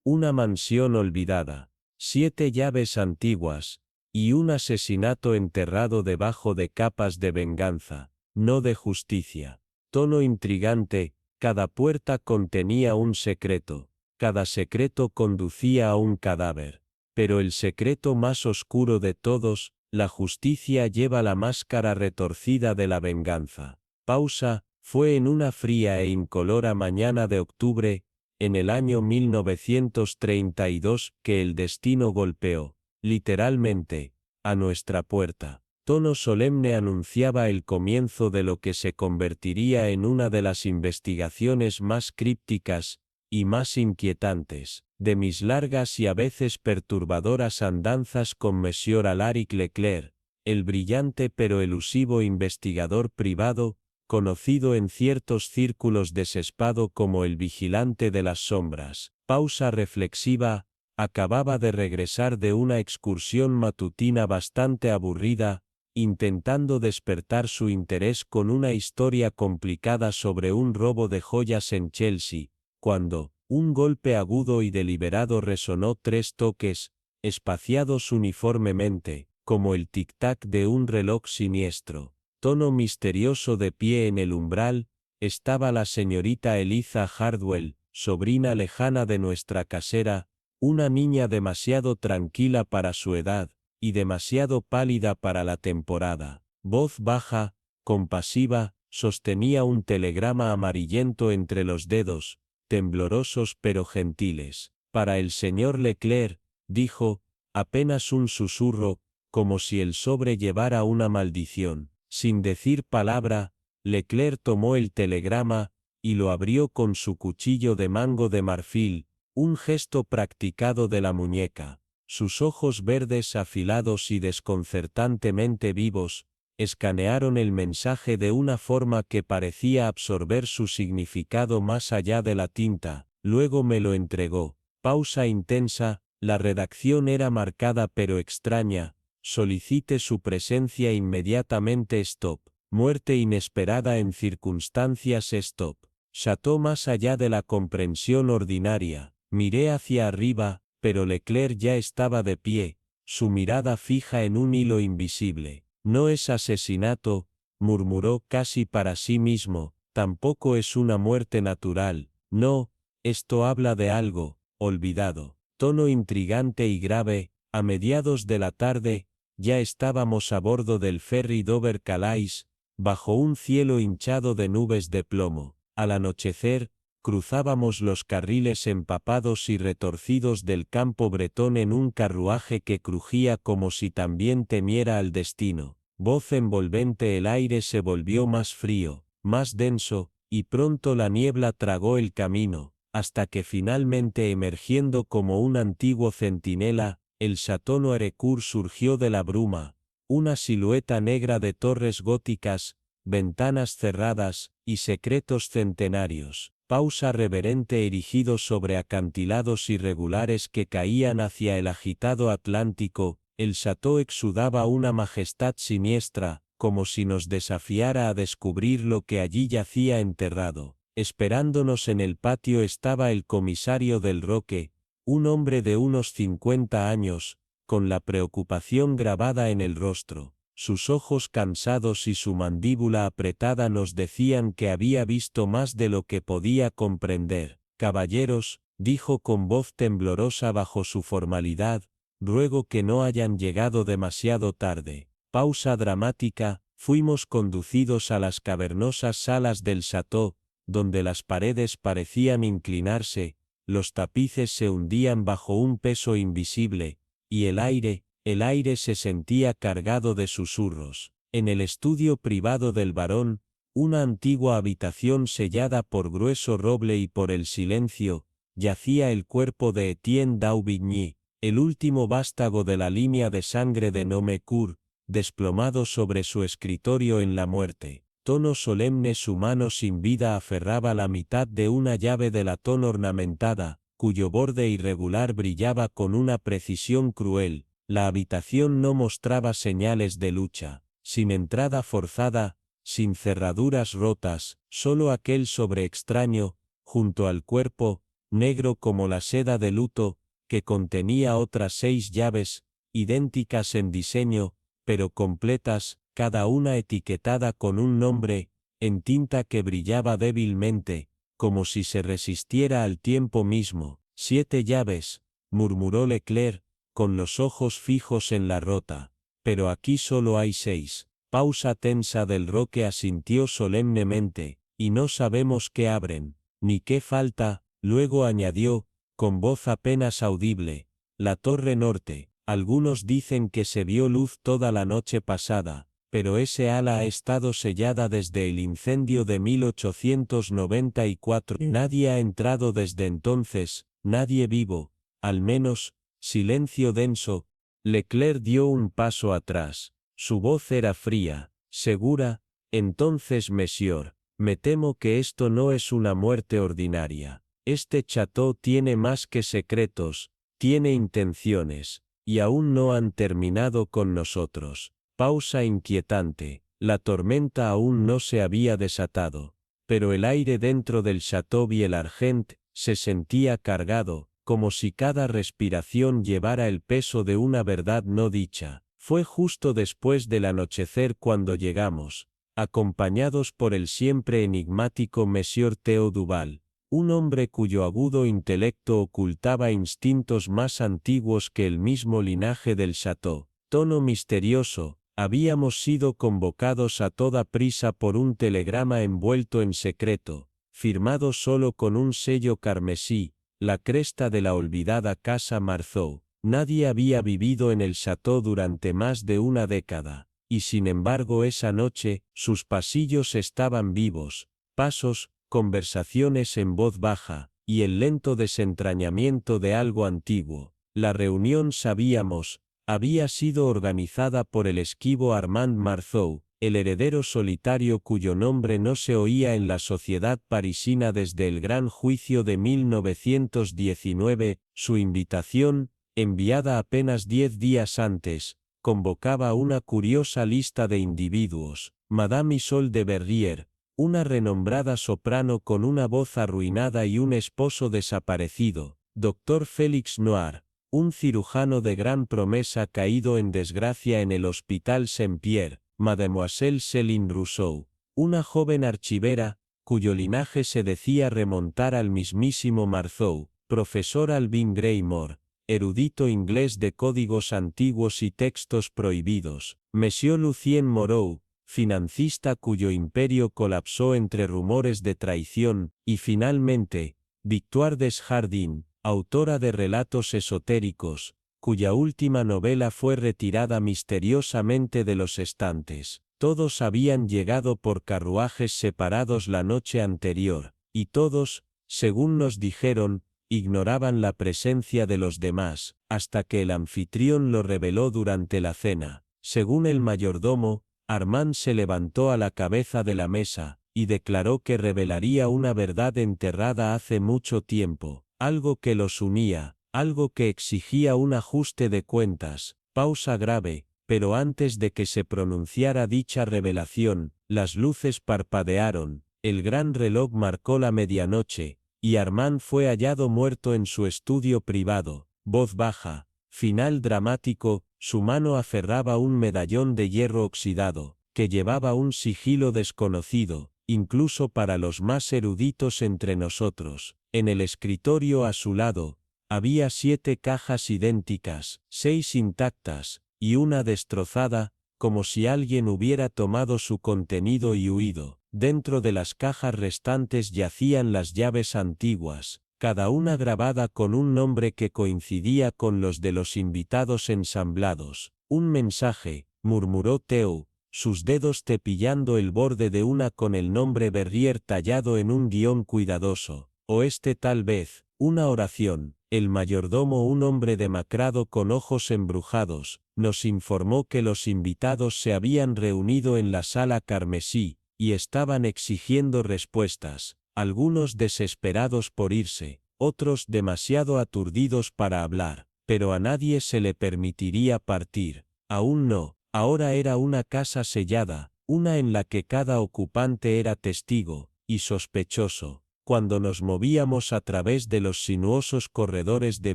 una mansión olvidada, 7 llaves antiguas, y un asesinato enterrado debajo de capas de venganza, no de justicia. Tono intrigante, cada puerta contenía un secreto, cada secreto conducía a un cadáver. Pero el secreto más oscuro de todos, la justicia lleva la máscara retorcida de la venganza. Pausa, fue en una fría e incolora mañana de octubre, en el año 1932, que el destino golpeó, literalmente, a nuestra puerta. Tono solemne anunciaba el comienzo de lo que se convertiría en una de las investigaciones más crípticas y más inquietantes de mis largas y a veces perturbadoras andanzas con Monsieur Alaric Leclerc, el brillante pero elusivo investigador privado, conocido en ciertos círculos de Sespado como el vigilante de las sombras. Pausa reflexiva, acababa de regresar de una excursión matutina bastante aburrida, intentando despertar su interés con una historia complicada sobre un robo de joyas en Chelsea, cuando, un golpe agudo y deliberado resonó 3 toques, espaciados uniformemente, como el tic-tac de un reloj siniestro. Tono misterioso de pie en el umbral, estaba la señorita Eliza Hardwell, sobrina lejana de nuestra casera, una niña demasiado tranquila para su edad, y demasiado pálida para la temporada. Voz baja, compasiva, sostenía un telegrama amarillento entre los dedos, temblorosos pero gentiles. Para el señor Leclerc, dijo, apenas un susurro, como si el sobre llevara una maldición. Sin decir palabra, Leclerc tomó el telegrama, y lo abrió con su cuchillo de mango de marfil, un gesto practicado de la muñeca. Sus ojos verdes afilados y desconcertantemente vivos, escanearon el mensaje de una forma que parecía absorber su significado más allá de la tinta, luego me lo entregó. Pausa intensa, la redacción era marcada pero extraña, solicite su presencia inmediatamente stop, muerte inesperada en circunstancias stop. Chateau más allá de la comprensión ordinaria, miré hacia arriba, pero Leclerc ya estaba de pie, su mirada fija en un hilo invisible. No es asesinato, murmuró casi para sí mismo, tampoco es una muerte natural, no, esto habla de algo, olvidado. Tono intrigante y grave, a mediados de la tarde, ya estábamos a bordo del ferry Dover-Calais, bajo un cielo hinchado de nubes de plomo. Al anochecer, cruzábamos los carriles empapados y retorcidos del campo bretón en un carruaje que crujía como si también temiera al destino. Voz envolvente, el aire se volvió más frío, más denso, y pronto la niebla tragó el camino, hasta que finalmente emergiendo como un antiguo centinela, el Château Noirecourt surgió de la bruma, una silueta negra de torres góticas, ventanas cerradas, y secretos centenarios. Pausa reverente erigido sobre acantilados irregulares que caían hacia el agitado Atlántico, el Château exudaba una majestad siniestra, como si nos desafiara a descubrir lo que allí yacía enterrado. Esperándonos en el patio estaba el comisario del Roque, un hombre de unos 50 años, con la preocupación grabada en el rostro. Sus ojos cansados y su mandíbula apretada nos decían que había visto más de lo que podía comprender. Caballeros, dijo con voz temblorosa bajo su formalidad, ruego que no hayan llegado demasiado tarde. Pausa dramática, fuimos conducidos a las cavernosas salas del Château, donde las paredes parecían inclinarse, los tapices se hundían bajo un peso invisible, y el aire se sentía cargado de susurros. En el estudio privado del barón, una antigua habitación sellada por grueso roble y por el silencio, yacía el cuerpo de Etienne d'Aubigny, el último vástago de la línea de sangre de Nomecourt, desplomado sobre su escritorio en la muerte. Tono solemne, su mano sin vida aferraba la mitad de una llave de latón ornamentada, cuyo borde irregular brillaba con una precisión cruel. La habitación no mostraba señales de lucha, sin entrada forzada, sin cerraduras rotas, solo aquel sobre extraño, junto al cuerpo, negro como la seda de luto, que contenía otras 6 llaves, idénticas en diseño, pero completas, cada una etiquetada con un nombre, en tinta que brillaba débilmente, como si se resistiera al tiempo mismo. 7 llaves, murmuró Leclerc, con los ojos fijos en la rota. Pero aquí solo hay 6. Pausa tensa del Roque asintió solemnemente, y no sabemos qué abren, ni qué falta. Luego añadió, con voz apenas audible, la torre norte. Algunos dicen que se vio luz toda la noche pasada, pero ese ala ha estado sellada desde el incendio de 1894. Nadie ha entrado desde entonces, nadie vivo, al menos. Silencio denso. Leclerc dio un paso atrás. Su voz era fría, segura. Entonces, Monsieur, me temo que esto no es una muerte ordinaria. Este chateau tiene más que secretos, tiene intenciones, y aún no han terminado con nosotros. Pausa inquietante. La tormenta aún no se había desatado, pero el aire dentro del Chateau Vielargent se sentía cargado, como si cada respiración llevara el peso de una verdad no dicha. Fue justo después del anochecer cuando llegamos, acompañados por el siempre enigmático Monsieur Theo Duval, un hombre cuyo agudo intelecto ocultaba instintos más antiguos que el mismo linaje del Chateau. Tono misterioso. Habíamos sido convocados a toda prisa por un telegrama envuelto en secreto, firmado solo con un sello carmesí, la cresta de la olvidada casa Marceau. Nadie había vivido en el Chateau durante más de una década, y sin embargo esa noche, sus pasillos estaban vivos, pasos, conversaciones en voz baja, y el lento desentrañamiento de algo antiguo. La reunión, sabíamos, había sido organizada por el esquivo Armand Marceau, el heredero solitario cuyo nombre no se oía en la sociedad parisina desde el gran juicio de 1919. Su invitación, enviada apenas 10 días antes, convocaba una curiosa lista de individuos: Madame Isolde de Berrier, una renombrada soprano con una voz arruinada y un esposo desaparecido; Dr. Félix Noir, un cirujano de gran promesa caído en desgracia en el Hospital Saint-Pierre; Mademoiselle Céline Rousseau, una joven archivera, cuyo linaje se decía remontar al mismísimo Marceau; profesor Alvin Greymore, erudito inglés de códigos antiguos y textos prohibidos; Monsieur Lucien Moreau, financista cuyo imperio colapsó entre rumores de traición; y finalmente, Victoire Desjardins, autora de relatos esotéricos, cuya última novela fue retirada misteriosamente de los estantes. Todos habían llegado por carruajes separados la noche anterior, y todos, según nos dijeron, ignoraban la presencia de los demás, hasta que el anfitrión lo reveló durante la cena. Según el mayordomo, Armand se levantó a la cabeza de la mesa, y declaró que revelaría una verdad enterrada hace mucho tiempo, algo que los unía, algo que exigía un ajuste de cuentas. Pausa grave, pero antes de que se pronunciara dicha revelación, las luces parpadearon, el gran reloj marcó la medianoche, y Armand fue hallado muerto en su estudio privado. Voz baja, final dramático. Su mano aferraba un medallón de hierro oxidado, que llevaba un sigilo desconocido, incluso para los más eruditos entre nosotros. En el escritorio a su lado, había 7 cajas idénticas, 6 intactas, y una destrozada, como si alguien hubiera tomado su contenido y huido. Dentro de las cajas restantes yacían las llaves antiguas, cada una grabada con un nombre que coincidía con los de los invitados ensamblados. Un mensaje, murmuró Theo, sus dedos cepillando el borde de una con el nombre Berrier tallado en un guión cuidadoso. O este tal vez, una oración. El mayordomo, un hombre demacrado con ojos embrujados, nos informó que los invitados se habían reunido en la sala carmesí, y estaban exigiendo respuestas. Algunos desesperados por irse, otros demasiado aturdidos para hablar, pero a nadie se le permitiría partir. Aún no, ahora era una casa sellada, una en la que cada ocupante era testigo, y sospechoso. cuando nos movíamos a través de los sinuosos corredores de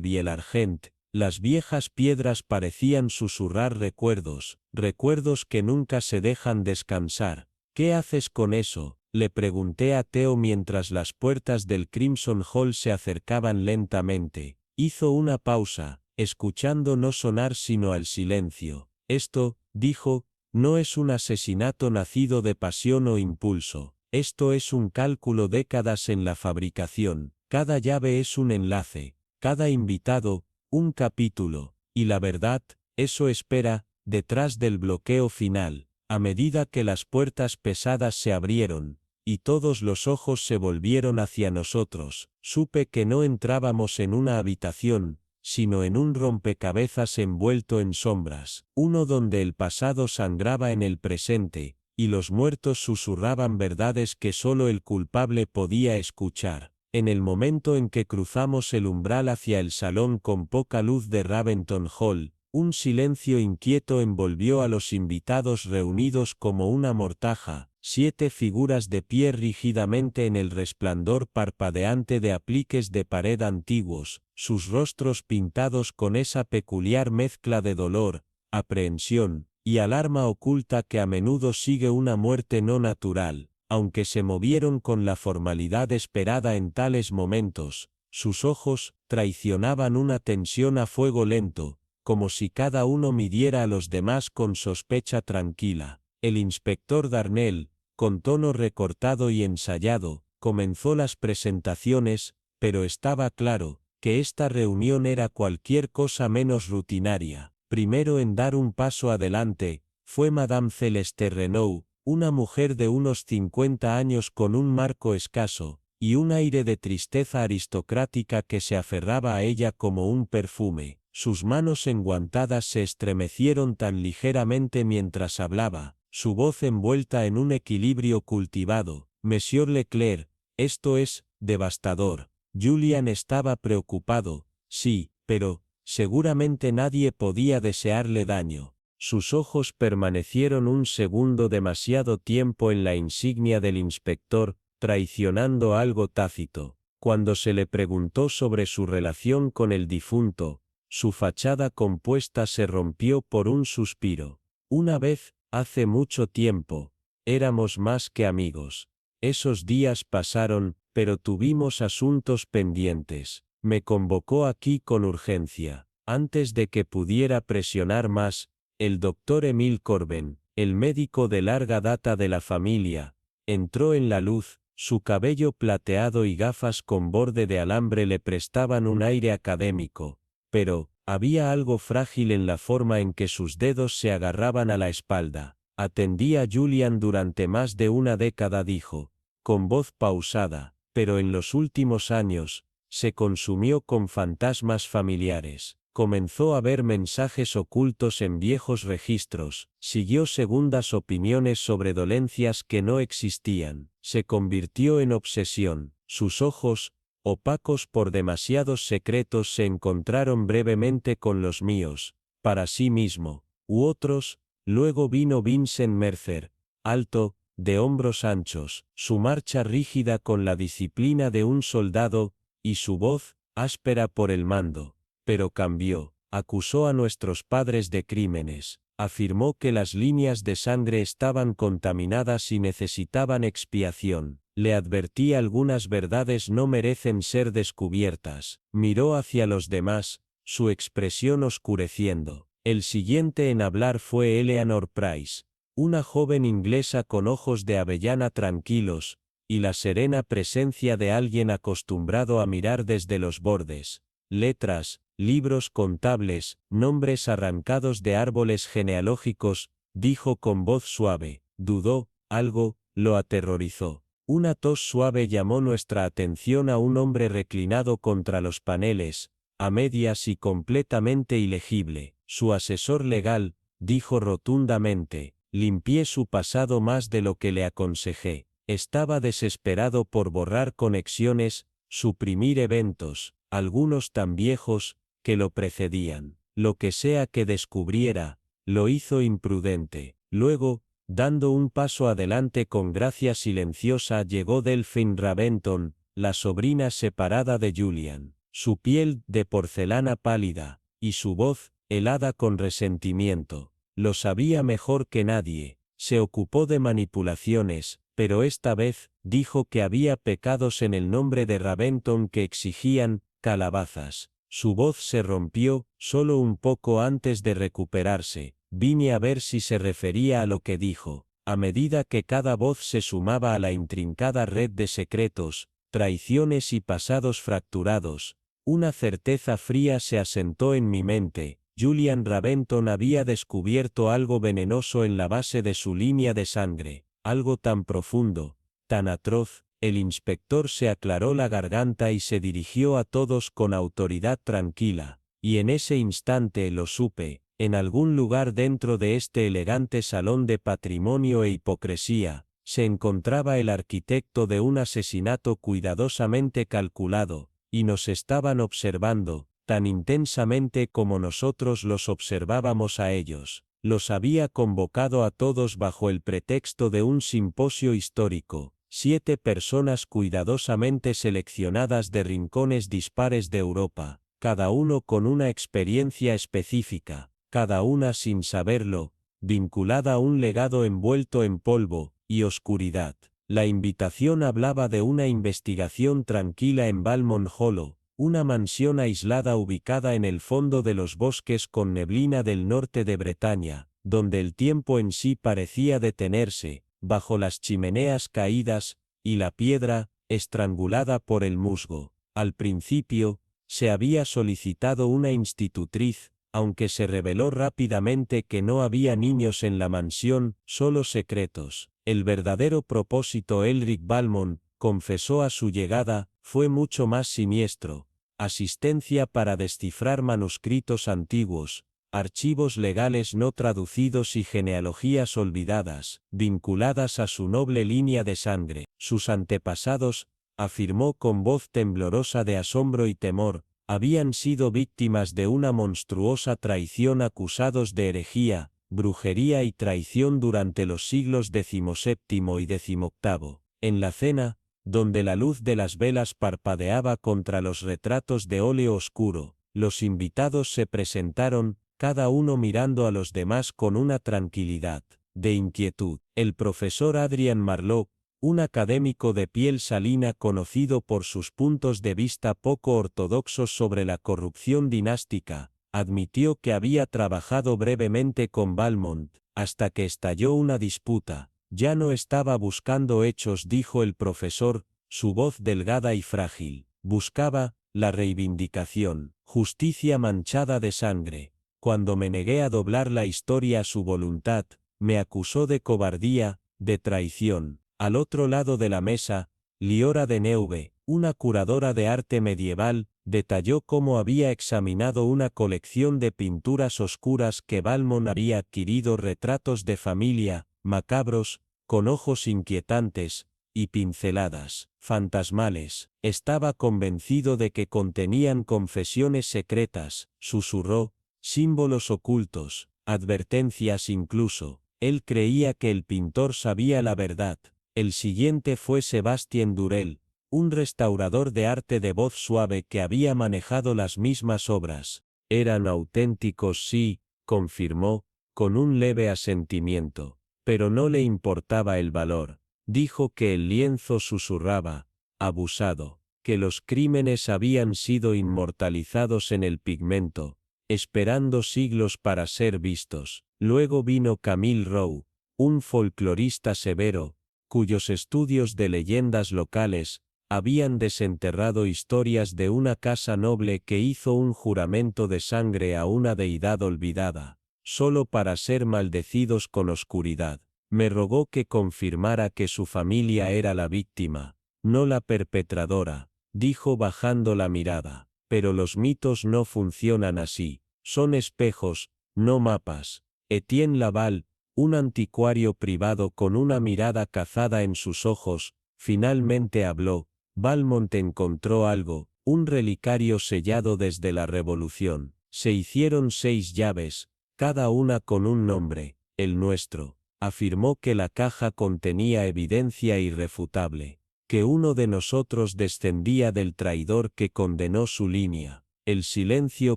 Bielargent, las viejas piedras parecían susurrar recuerdos, recuerdos que nunca se dejan descansar. ¿Qué haces con eso?, le pregunté a Theo mientras las puertas del Crimson Hall se acercaban lentamente. Hizo una pausa, escuchando no sonar sino al silencio. Esto, dijo, no es un asesinato nacido de pasión o impulso. Esto es un cálculo décadas en la fabricación. Cada llave es un enlace, cada invitado, un capítulo, y la verdad, eso espera, detrás del bloqueo final. A medida que las puertas pesadas se abrieron, y todos los ojos se volvieron hacia nosotros, supe que no entrábamos en una habitación, sino en un rompecabezas envuelto en sombras, uno donde el pasado sangraba en el presente, y los muertos susurraban verdades que solo el culpable podía escuchar. En el momento en que cruzamos el umbral hacia el salón con poca luz de Raventon Hall, un silencio inquieto envolvió a los invitados reunidos como una mortaja, 7 figuras de pie rígidamente en el resplandor parpadeante de apliques de pared antiguos, sus rostros pintados con esa peculiar mezcla de dolor, aprehensión y alarma oculta que a menudo sigue una muerte no natural. Aunque se movieron con la formalidad esperada en tales momentos, sus ojos traicionaban una tensión a fuego lento, como si cada uno midiera a los demás con sospecha tranquila. El inspector Darnell, con tono recortado y ensayado, comenzó las presentaciones, pero estaba claro que esta reunión era cualquier cosa menos rutinaria. Primero en dar un paso adelante, fue Madame Celeste Renaud, una mujer de unos 50 años con un marco escaso, y un aire de tristeza aristocrática que se aferraba a ella como un perfume. Sus manos enguantadas se estremecieron tan ligeramente mientras hablaba, su voz envuelta en un equilibrio cultivado. Monsieur Leclerc, esto es devastador. Julian estaba preocupado, sí, pero seguramente nadie podía desearle daño. Sus ojos permanecieron un segundo demasiado tiempo en la insignia del inspector, traicionando algo tácito. Cuando se le preguntó sobre su relación con el difunto, su fachada compuesta se rompió por un suspiro. Una vez, hace mucho tiempo, éramos más que amigos. Esos días pasaron, pero tuvimos asuntos pendientes. Me convocó aquí con urgencia. Antes de que pudiera presionar más, el doctor Emile Corben, el médico de larga data de la familia, entró en la luz. Su cabello plateado y gafas con borde de alambre le prestaban un aire académico, pero había algo frágil en la forma en que sus dedos se agarraban a la espalda. Atendí a Julian durante más de una década, dijo, con voz pausada, pero en los últimos años, se consumió con fantasmas familiares. Comenzó a ver mensajes ocultos en viejos registros, siguió segundas opiniones sobre dolencias que no existían, se convirtió en obsesión. Sus ojos, opacos por demasiados secretos, se encontraron brevemente con los míos, para sí mismo, u otros. Luego vino Vincent Mercer, alto, de hombros anchos, su marcha rígida con la disciplina de un soldado, y su voz, áspera por el mando. Pero cambió, acusó a nuestros padres de crímenes, afirmó que las líneas de sangre estaban contaminadas y necesitaban expiación. Le advertí: algunas verdades no merecen ser descubiertas. Miró hacia los demás, su expresión oscureciendo. El siguiente en hablar fue Eleanor Price, una joven inglesa con ojos de avellana tranquilos, y la serena presencia de alguien acostumbrado a mirar desde los bordes. Letras, libros contables, nombres arrancados de árboles genealógicos, dijo con voz suave. Dudó, algo lo aterrorizó. Una tos suave llamó nuestra atención a un hombre reclinado contra los paneles, a medias y completamente ilegible. Su asesor legal, dijo rotundamente. Limpié su pasado más de lo que le aconsejé. Estaba desesperado por borrar conexiones, suprimir eventos, algunos tan viejos, que lo precedían. Lo que sea que descubriera, lo hizo imprudente. Luego, dando un paso adelante con gracia silenciosa, llegó Delphine Raventon, la sobrina separada de Julian, su piel de porcelana pálida, y su voz, helada con resentimiento. Lo sabía mejor que nadie, se ocupó de manipulaciones, pero esta vez, dijo que había pecados en el nombre de Raventon que exigían calabazas. Su voz se rompió, solo un poco antes de recuperarse. Vine a ver si se refería a lo que dijo. A medida que cada voz se sumaba a la intrincada red de secretos, traiciones y pasados fracturados, una certeza fría se asentó en mi mente. Julian Raventon había descubierto algo venenoso en la base de su línea de sangre, algo tan profundo, tan atroz. El inspector se aclaró la garganta y se dirigió a todos con autoridad tranquila, y en ese instante lo supe, en algún lugar dentro de este elegante salón de patrimonio e hipocresía, se encontraba el arquitecto de un asesinato cuidadosamente calculado, y nos estaban observando, tan intensamente como nosotros los observábamos a ellos. Los había convocado a todos bajo el pretexto de un simposio histórico. 7 personas cuidadosamente seleccionadas de rincones dispares de Europa, cada uno con una experiencia específica, cada una sin saberlo, vinculada a un legado envuelto en polvo y oscuridad. La invitación hablaba de una investigación tranquila en Balmond Hollow, una mansión aislada ubicada en el fondo de los bosques con neblina del norte de Bretaña, donde el tiempo en sí parecía detenerse, bajo las chimeneas caídas, y la piedra, estrangulada por el musgo. Al principio, se había solicitado una institutriz, aunque se reveló rápidamente que no había niños en la mansión, solo secretos. El verdadero propósito Elric Balmond, confesó a su llegada, fue mucho más siniestro. Asistencia para descifrar manuscritos antiguos, archivos legales no traducidos y genealogías olvidadas, vinculadas a su noble línea de sangre. Sus antepasados, afirmó con voz temblorosa de asombro y temor, habían sido víctimas de una monstruosa traición, acusados de herejía, brujería y traición durante los siglos XVII y XVIII. En la cena, donde la luz de las velas parpadeaba contra los retratos de óleo oscuro, los invitados se presentaron, cada uno mirando a los demás con una tranquilidad, de inquietud. El profesor Adrian Marlowe, un académico de piel salina conocido por sus puntos de vista poco ortodoxos sobre la corrupción dinástica, admitió que había trabajado brevemente con Balmond, hasta que estalló una disputa. Ya no estaba buscando hechos, dijo el profesor, su voz delgada y frágil. Buscaba la reivindicación, justicia manchada de sangre. Cuando me negué a doblar la historia a su voluntad, me acusó de cobardía, de traición. Al otro lado de la mesa, Liora de Neuve, una curadora de arte medieval, detalló cómo había examinado una colección de pinturas oscuras que Balmond había adquirido, retratos de familia, macabros, con ojos inquietantes, y pinceladas fantasmales. Estaba convencido de que contenían confesiones secretas, susurró, símbolos ocultos, advertencias incluso. Él creía que el pintor sabía la verdad. El siguiente fue Sebastien Durel, un restaurador de arte de voz suave que había manejado las mismas obras. Eran auténticos, sí, confirmó, con un leve asentimiento, pero no le importaba el valor. Dijo que el lienzo susurraba, abusado, que los crímenes habían sido inmortalizados en el pigmento, esperando siglos para ser vistos. Luego vino Camille Rowe, un folclorista severo, cuyos estudios de leyendas locales habían desenterrado historias de una casa noble que hizo un juramento de sangre a una deidad olvidada, solo para ser maldecidos con oscuridad. Me rogó que confirmara que su familia era la víctima, no la perpetradora, dijo bajando la mirada. Pero los mitos no funcionan así, son espejos, no mapas. Etienne Laval, un anticuario privado con una mirada cazada en sus ojos, finalmente habló. Balmond encontró algo, un relicario sellado desde la Revolución. Se hicieron 6 llaves, cada una con un nombre, el nuestro. Afirmó que la caja contenía evidencia irrefutable, que uno de nosotros descendía del traidor que condenó su línea. El silencio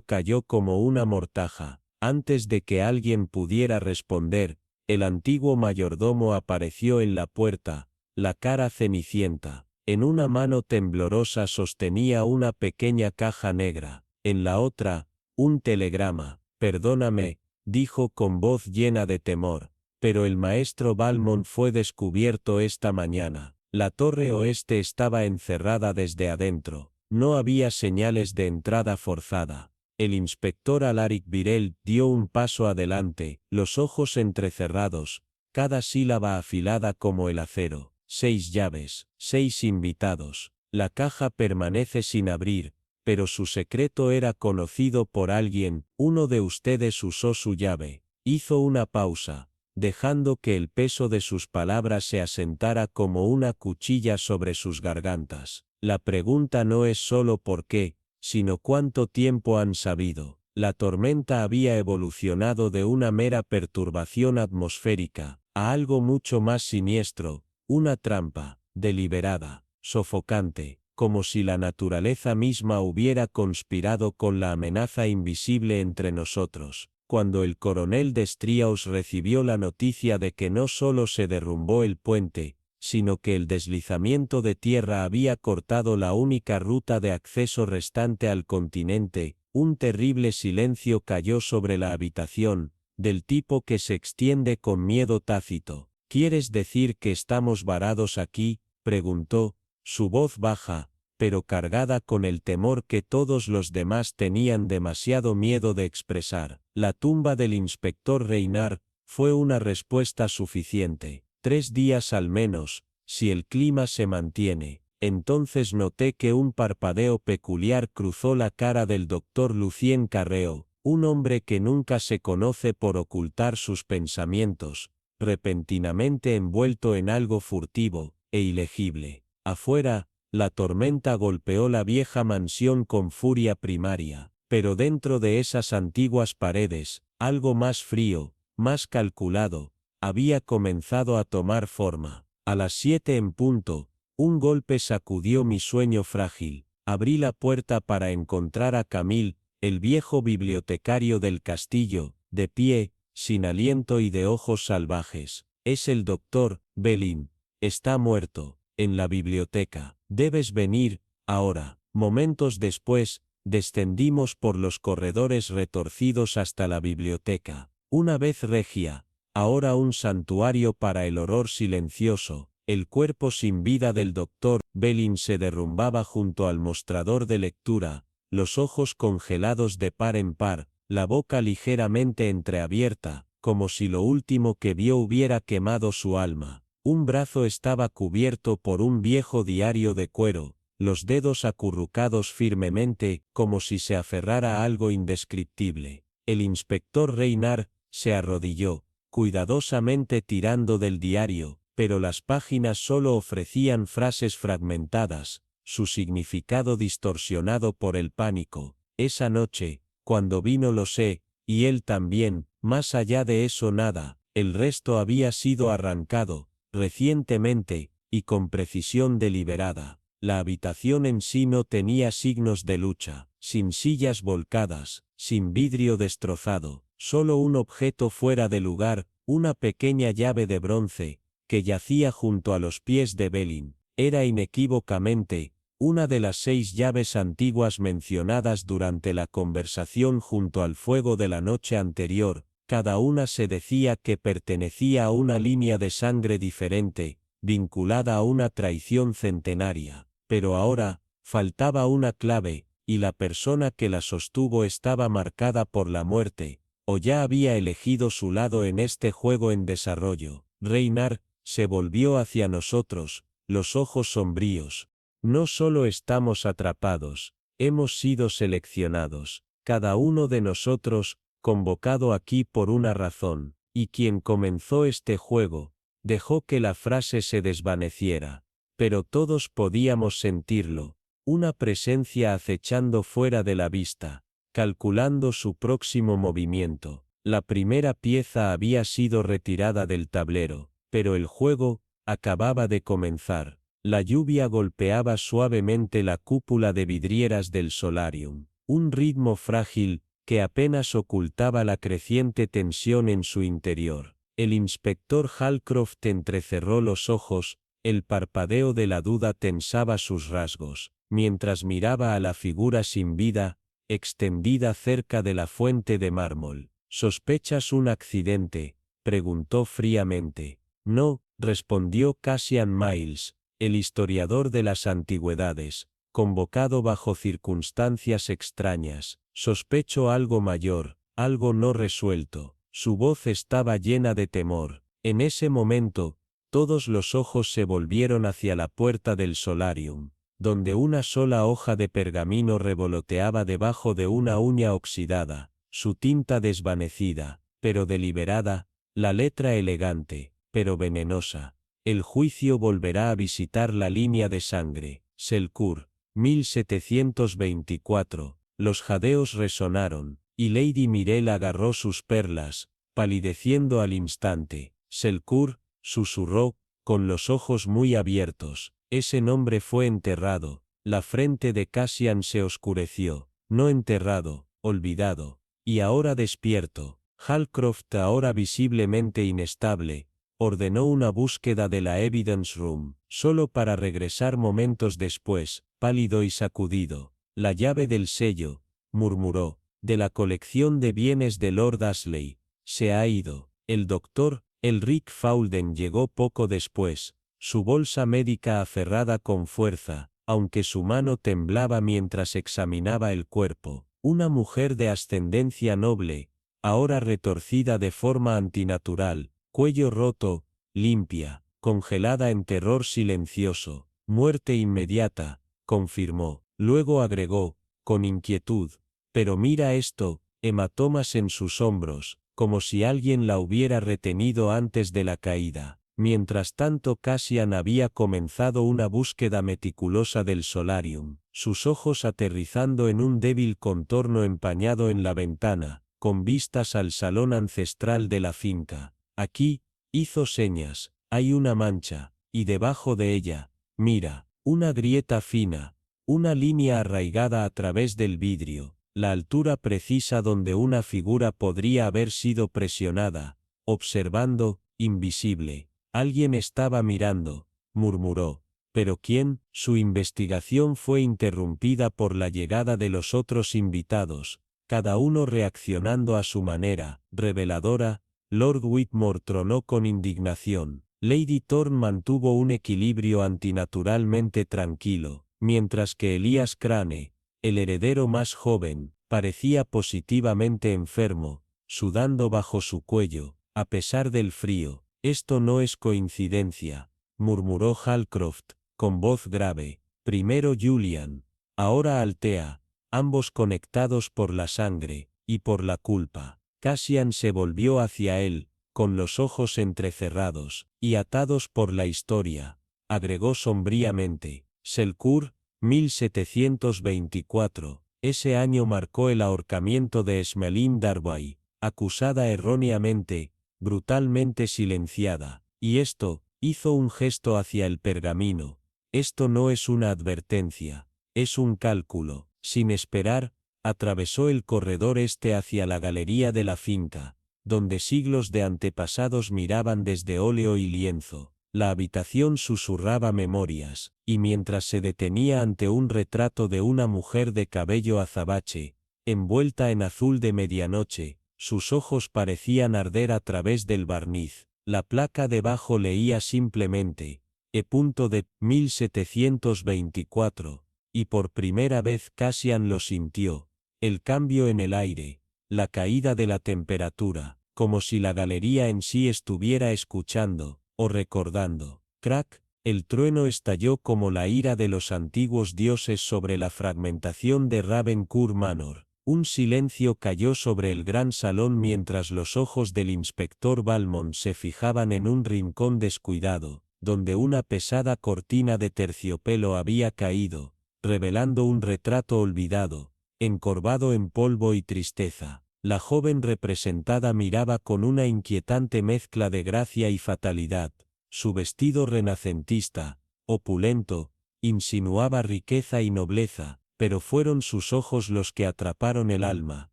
cayó como una mortaja. Antes de que alguien pudiera responder, el antiguo mayordomo apareció en la puerta, la cara cenicienta. En una mano temblorosa sostenía una pequeña caja negra, en la otra, un telegrama. Perdóname, dijo con voz llena de temor, pero el maestro Valmont fue descubierto esta mañana. La torre oeste estaba encerrada desde adentro. No había señales de entrada forzada. El inspector Alaric Birell dio un paso adelante, los ojos entrecerrados, cada sílaba afilada como el acero. 6 llaves, 6 invitados. La caja permanece sin abrir, pero su secreto era conocido por alguien. Uno de ustedes usó su llave. Hizo una pausa, dejando que el peso de sus palabras se asentara como una cuchilla sobre sus gargantas. La pregunta no es solo por qué, sino cuánto tiempo han sabido. La tormenta había evolucionado de una mera perturbación atmosférica a algo mucho más siniestro, una trampa, deliberada, sofocante, como si la naturaleza misma hubiera conspirado con la amenaza invisible entre nosotros. Cuando el coronel de Strauss recibió la noticia de que no solo se derrumbó el puente, sino que el deslizamiento de tierra había cortado la única ruta de acceso restante al continente, un terrible silencio cayó sobre la habitación, del tipo que se extiende con miedo tácito. ¿Quieres decir que estamos varados aquí?, preguntó, su voz baja, pero cargada con el temor que todos los demás tenían demasiado miedo de expresar. La tumba del inspector Reynard fue una respuesta suficiente. 3 días al menos, si el clima se mantiene. Entonces noté que un parpadeo peculiar cruzó la cara del doctor Lucien Carreau, un hombre que nunca se conoce por ocultar sus pensamientos, repentinamente envuelto en algo furtivo e ilegible. Afuera, la tormenta golpeó la vieja mansión con furia primaria, pero dentro de esas antiguas paredes, algo más frío, más calculado, había comenzado a tomar forma. A las 7 en punto, un golpe sacudió mi sueño frágil. Abrí la puerta para encontrar a Camille, el viejo bibliotecario del castillo, de pie, sin aliento y de ojos salvajes. Es el doctor, Belin. Está muerto, en la biblioteca. Debes venir, ahora. Momentos después, descendimos por los corredores retorcidos hasta la biblioteca. Una vez regia, ahora un santuario para el horror silencioso. El cuerpo sin vida del doctor Belin se derrumbaba junto al mostrador de lectura, los ojos congelados de par en par, la boca ligeramente entreabierta, como si lo último que vio hubiera quemado su alma. Un brazo estaba cubierto por un viejo diario de cuero, los dedos acurrucados firmemente, como si se aferrara a algo indescriptible. El inspector Reynard se arrodilló, cuidadosamente tirando del diario, pero las páginas solo ofrecían frases fragmentadas, su significado distorsionado por el pánico. Esa noche, cuando vino lo sé, y él también, más allá de eso nada, el resto había sido arrancado, recientemente, y con precisión deliberada. La habitación en sí no tenía signos de lucha, sin sillas volcadas, sin vidrio destrozado, solo un objeto fuera de lugar, una pequeña llave de bronce, que yacía junto a los pies de Belin. Era inequívocamente una de las 6 llaves antiguas mencionadas durante la conversación junto al fuego de la noche anterior. Cada una se decía que pertenecía a una línea de sangre diferente, vinculada a una traición centenaria. Pero ahora, faltaba una clave, y la persona que la sostuvo estaba marcada por la muerte, o ya había elegido su lado en este juego en desarrollo. Reynard se volvió hacia nosotros, los ojos sombríos. No solo estamos atrapados, hemos sido seleccionados, cada uno de nosotros, convocado aquí por una razón, y quien comenzó este juego, dejó que la frase se desvaneciera, pero todos podíamos sentirlo, una presencia acechando fuera de la vista, calculando su próximo movimiento. La primera pieza había sido retirada del tablero, pero el juego acababa de comenzar. La lluvia golpeaba suavemente la cúpula de vidrieras del solarium, un ritmo frágil, que apenas ocultaba la creciente tensión en su interior. El inspector Halcroft entrecerró los ojos, el parpadeo de la duda tensaba sus rasgos, mientras miraba a la figura sin vida, extendida cerca de la fuente de mármol. ¿Sospechas un accidente?, preguntó fríamente. No, respondió Cassian Miles, el historiador de las antigüedades, convocado bajo circunstancias extrañas. Sospecho algo mayor, algo no resuelto. Su voz estaba llena de temor. En ese momento, todos los ojos se volvieron hacia la puerta del solarium, donde una sola hoja de pergamino revoloteaba debajo de una uña oxidada, su tinta desvanecida, pero deliberada, la letra elegante, pero venenosa. El juicio volverá a visitar la línea de sangre. Selkirk, 1724. Los jadeos resonaron, y Lady Mirel agarró sus perlas, palideciendo al instante. Selkirk, susurró, con los ojos muy abiertos, ese nombre fue enterrado. La frente de Cassian se oscureció. No enterrado, olvidado. Y ahora despierto. Halcroft, ahora visiblemente inestable, ordenó una búsqueda de la Evidence Room, solo para regresar momentos después, pálido y sacudido. La llave del sello, murmuró, de la colección de bienes de Lord Ashley, se ha ido. El doctor, Elric Faulden, llegó poco después, su bolsa médica aferrada con fuerza, aunque su mano temblaba mientras examinaba el cuerpo. Una mujer de ascendencia noble, ahora retorcida de forma antinatural, cuello roto, limpia, congelada en terror silencioso. Muerte inmediata, confirmó. Luego agregó, con inquietud, pero mira esto, hematomas en sus hombros, como si alguien la hubiera retenido antes de la caída. Mientras tanto Cassian había comenzado una búsqueda meticulosa del solarium, sus ojos aterrizando en un débil contorno empañado en la ventana, con vistas al salón ancestral de la finca. Aquí, hizo señas, hay una mancha, y debajo de ella, mira, una grieta fina, una línea arraigada a través del vidrio, la altura precisa donde una figura podría haber sido presionada, observando, invisible. Alguien estaba mirando, murmuró. ¿Pero quién? Su investigación fue interrumpida por la llegada de los otros invitados, cada uno reaccionando a su manera, reveladora. Lord Whitmore tronó con indignación. Lady Thorne mantuvo un equilibrio antinaturalmente tranquilo, mientras que Elias Crane, el heredero más joven, parecía positivamente enfermo, sudando bajo su cuello, a pesar del frío. Esto no es coincidencia, murmuró Halcroft, con voz grave. Primero Julian, ahora Althea, ambos conectados por la sangre, y por la culpa. Cassian se volvió hacia él, con los ojos entrecerrados, y atados por la historia, agregó sombríamente. Selkirk, 1724, ese año marcó el ahorcamiento de Esmelin Darby, acusada erróneamente, brutalmente silenciada. Y esto, hizo un gesto hacia el pergamino. Esto no es una advertencia, es un cálculo. Sin esperar, atravesó el corredor este hacia la galería de la finca, donde siglos de antepasados miraban desde óleo y lienzo. La habitación susurraba memorias, y mientras se detenía ante un retrato de una mujer de cabello azabache, envuelta en azul de medianoche, sus ojos parecían arder a través del barniz. La placa debajo leía simplemente, E.de 1724, y por primera vez Cassian lo sintió, el cambio en el aire, la caída de la temperatura, como si la galería en sí estuviera escuchando, o recordando. Crack, el trueno estalló como la ira de los antiguos dioses sobre la fragmentación de Ravencourt Manor. Un silencio cayó sobre el gran salón mientras los ojos del inspector Valmont se fijaban en un rincón descuidado, donde una pesada cortina de terciopelo había caído, revelando un retrato olvidado, encorvado en polvo y tristeza. La joven representada miraba con una inquietante mezcla de gracia y fatalidad. Su vestido renacentista, opulento, insinuaba riqueza y nobleza, pero fueron sus ojos los que atraparon el alma,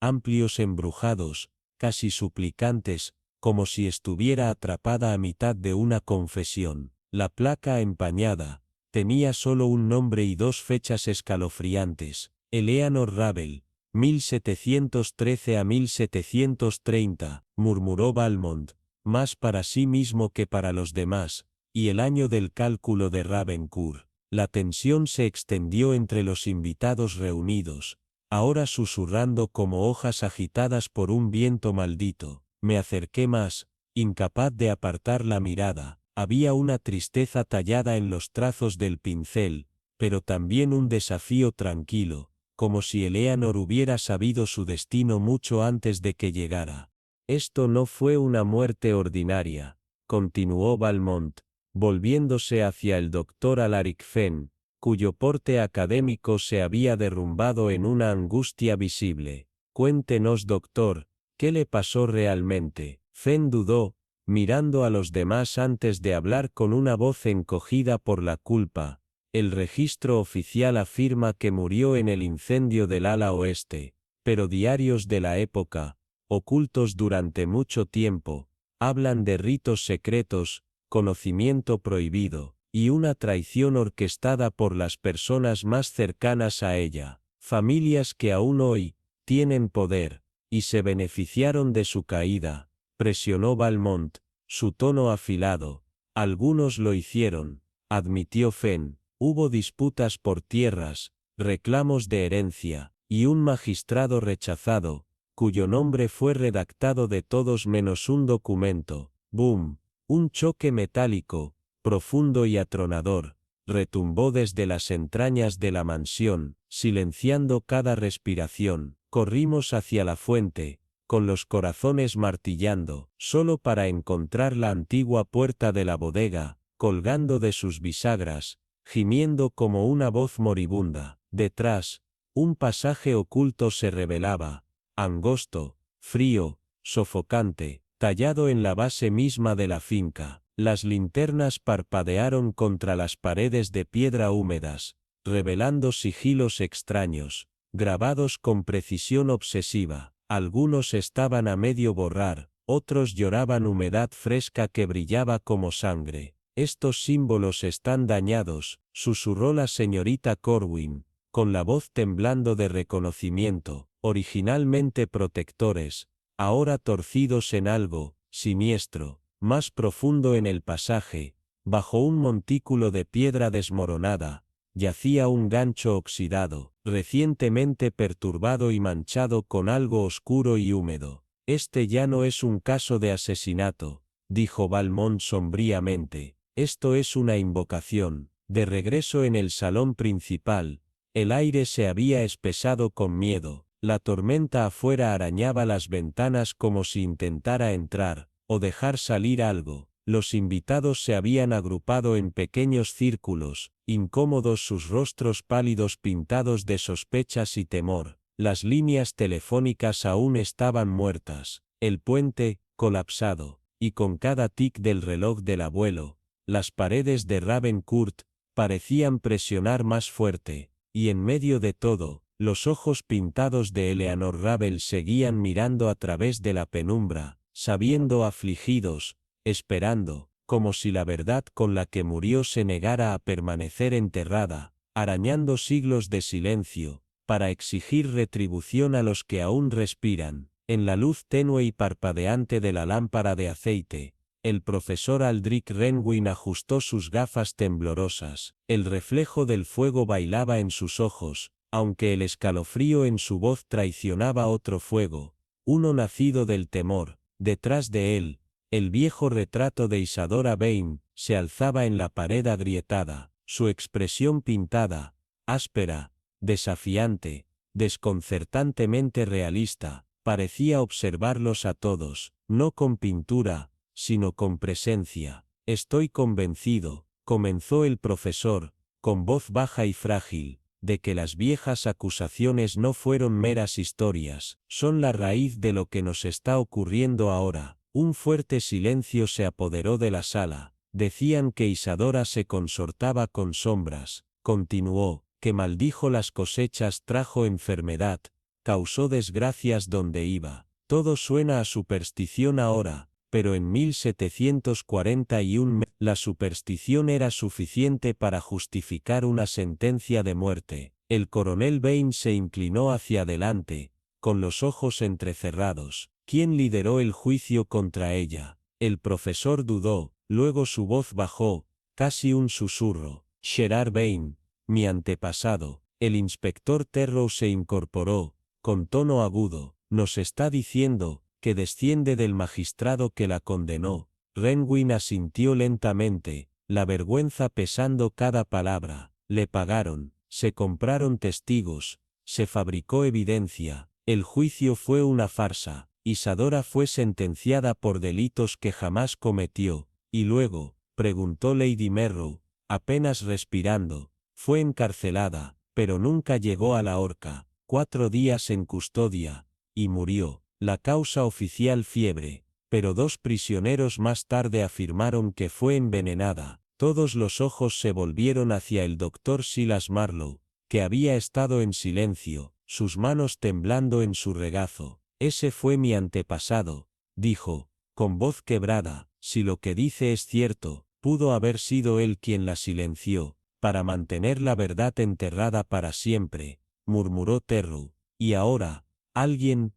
amplios, embrujados, casi suplicantes, como si estuviera atrapada a mitad de una confesión. La placa empañada tenía solo un nombre y dos fechas escalofriantes: Eleanor Ravel, 1713 a 1730, murmuró Valmont, más para sí mismo que para los demás, y el año del cálculo de Ravencourt. La tensión se extendió entre los invitados reunidos, ahora susurrando como hojas agitadas por un viento maldito. Me acerqué más, incapaz de apartar la mirada. Había una tristeza tallada en los trazos del pincel, pero también un desafío tranquilo, como si Eleanor hubiera sabido su destino mucho antes de que llegara. Esto no fue una muerte ordinaria, continuó Valmont, volviéndose hacia el doctor Alaric Fenn, cuyo porte académico se había derrumbado en una angustia visible. Cuéntenos, doctor, ¿qué le pasó realmente? Fenn dudó, mirando a los demás antes de hablar con una voz encogida por la culpa. El registro oficial afirma que murió en el incendio del ala oeste, pero diarios de la época, ocultos durante mucho tiempo, hablan de ritos secretos, conocimiento prohibido, y una traición orquestada por las personas más cercanas a ella, familias que aún hoy tienen poder, y se beneficiaron de su caída, presionó Valmont, su tono afilado. Algunos lo hicieron, admitió Fenn. Hubo disputas por tierras, reclamos de herencia, y un magistrado rechazado, cuyo nombre fue redactado de todos menos un documento. ¡Boom! Un choque metálico, profundo y atronador, retumbó desde las entrañas de la mansión, silenciando cada respiración. Corrimos hacia la fuente, con los corazones martillando, solo para encontrar la antigua puerta de la bodega, colgando de sus bisagras, gimiendo como una voz moribunda. Detrás, un pasaje oculto se revelaba, angosto, frío, sofocante, tallado en la base misma de la finca. Las linternas parpadearon contra las paredes de piedra húmedas, revelando sigilos extraños, grabados con precisión obsesiva. Algunos estaban a medio borrar, otros lloraban humedad fresca que brillaba como sangre. Estos símbolos están dañados, susurró la señorita Corwin, con la voz temblando de reconocimiento. Originalmente protectores, ahora torcidos en algo siniestro, más profundo. En el pasaje, bajo un montículo de piedra desmoronada, yacía un gancho oxidado, recientemente perturbado y manchado con algo oscuro y húmedo. Este ya no es un caso de asesinato, dijo Valmont sombríamente. Esto es una invocación. De regreso en el salón principal, el aire se había espesado con miedo. La tormenta afuera arañaba las ventanas como si intentara entrar, o dejar salir algo. Los invitados se habían agrupado en pequeños círculos, incómodos, sus rostros pálidos pintados de sospechas y temor. Las líneas telefónicas aún estaban muertas, el puente, colapsado, y con cada tic del reloj del abuelo, las paredes de Ravencourt parecían presionar más fuerte, y en medio de todo, los ojos pintados de Eleanor Ravel seguían mirando a través de la penumbra, sabiendo afligidos, esperando, como si la verdad con la que murió se negara a permanecer enterrada, arañando siglos de silencio, para exigir retribución a los que aún respiran. En la luz tenue y parpadeante de la lámpara de aceite, el profesor Aldrich Renwin ajustó sus gafas temblorosas. El reflejo del fuego bailaba en sus ojos, aunque el escalofrío en su voz traicionaba otro fuego, uno nacido del temor. Detrás de él, el viejo retrato de Isadora Vane se alzaba en la pared agrietada, su expresión pintada, áspera, desafiante, desconcertantemente realista. Parecía observarlos a todos, no con pintura, sino con presencia. Estoy convencido, comenzó el profesor, con voz baja y frágil, de que las viejas acusaciones no fueron meras historias, son la raíz de lo que nos está ocurriendo ahora. Un fuerte silencio se apoderó de la sala. Decían que Isadora se consortaba con sombras. Continuó, que maldijo las cosechas, trajo enfermedad, causó desgracias donde iba. Todo suena a superstición ahora, pero en 1741 la superstición era suficiente para justificar una sentencia de muerte. El coronel Bain se inclinó hacia adelante, con los ojos entrecerrados. ¿Quién lideró el juicio contra ella? El profesor dudó, luego su voz bajó, casi un susurro. Gerard Bain, mi antepasado. El inspector Terrow se incorporó, con tono agudo. Nos está diciendo, que desciende del magistrado que la condenó. Renwin asintió lentamente, la vergüenza pesando cada palabra. Le pagaron, se compraron testigos, se fabricó evidencia. El juicio fue una farsa. Isadora fue sentenciada por delitos que jamás cometió. Y luego, preguntó Lady Merrow, apenas respirando, fue encarcelada, pero nunca llegó a la horca. 4 días en custodia, y murió. La causa oficial fiebre, pero 2 prisioneros más tarde afirmaron que fue envenenada. Todos los ojos se volvieron hacia el doctor Silas Marlowe, que había estado en silencio, sus manos temblando en su regazo. Ese fue mi antepasado, dijo, con voz quebrada. Si lo que dice es cierto, pudo haber sido él quien la silenció, para mantener la verdad enterrada para siempre, murmuró Terrow. Y ahora, alguien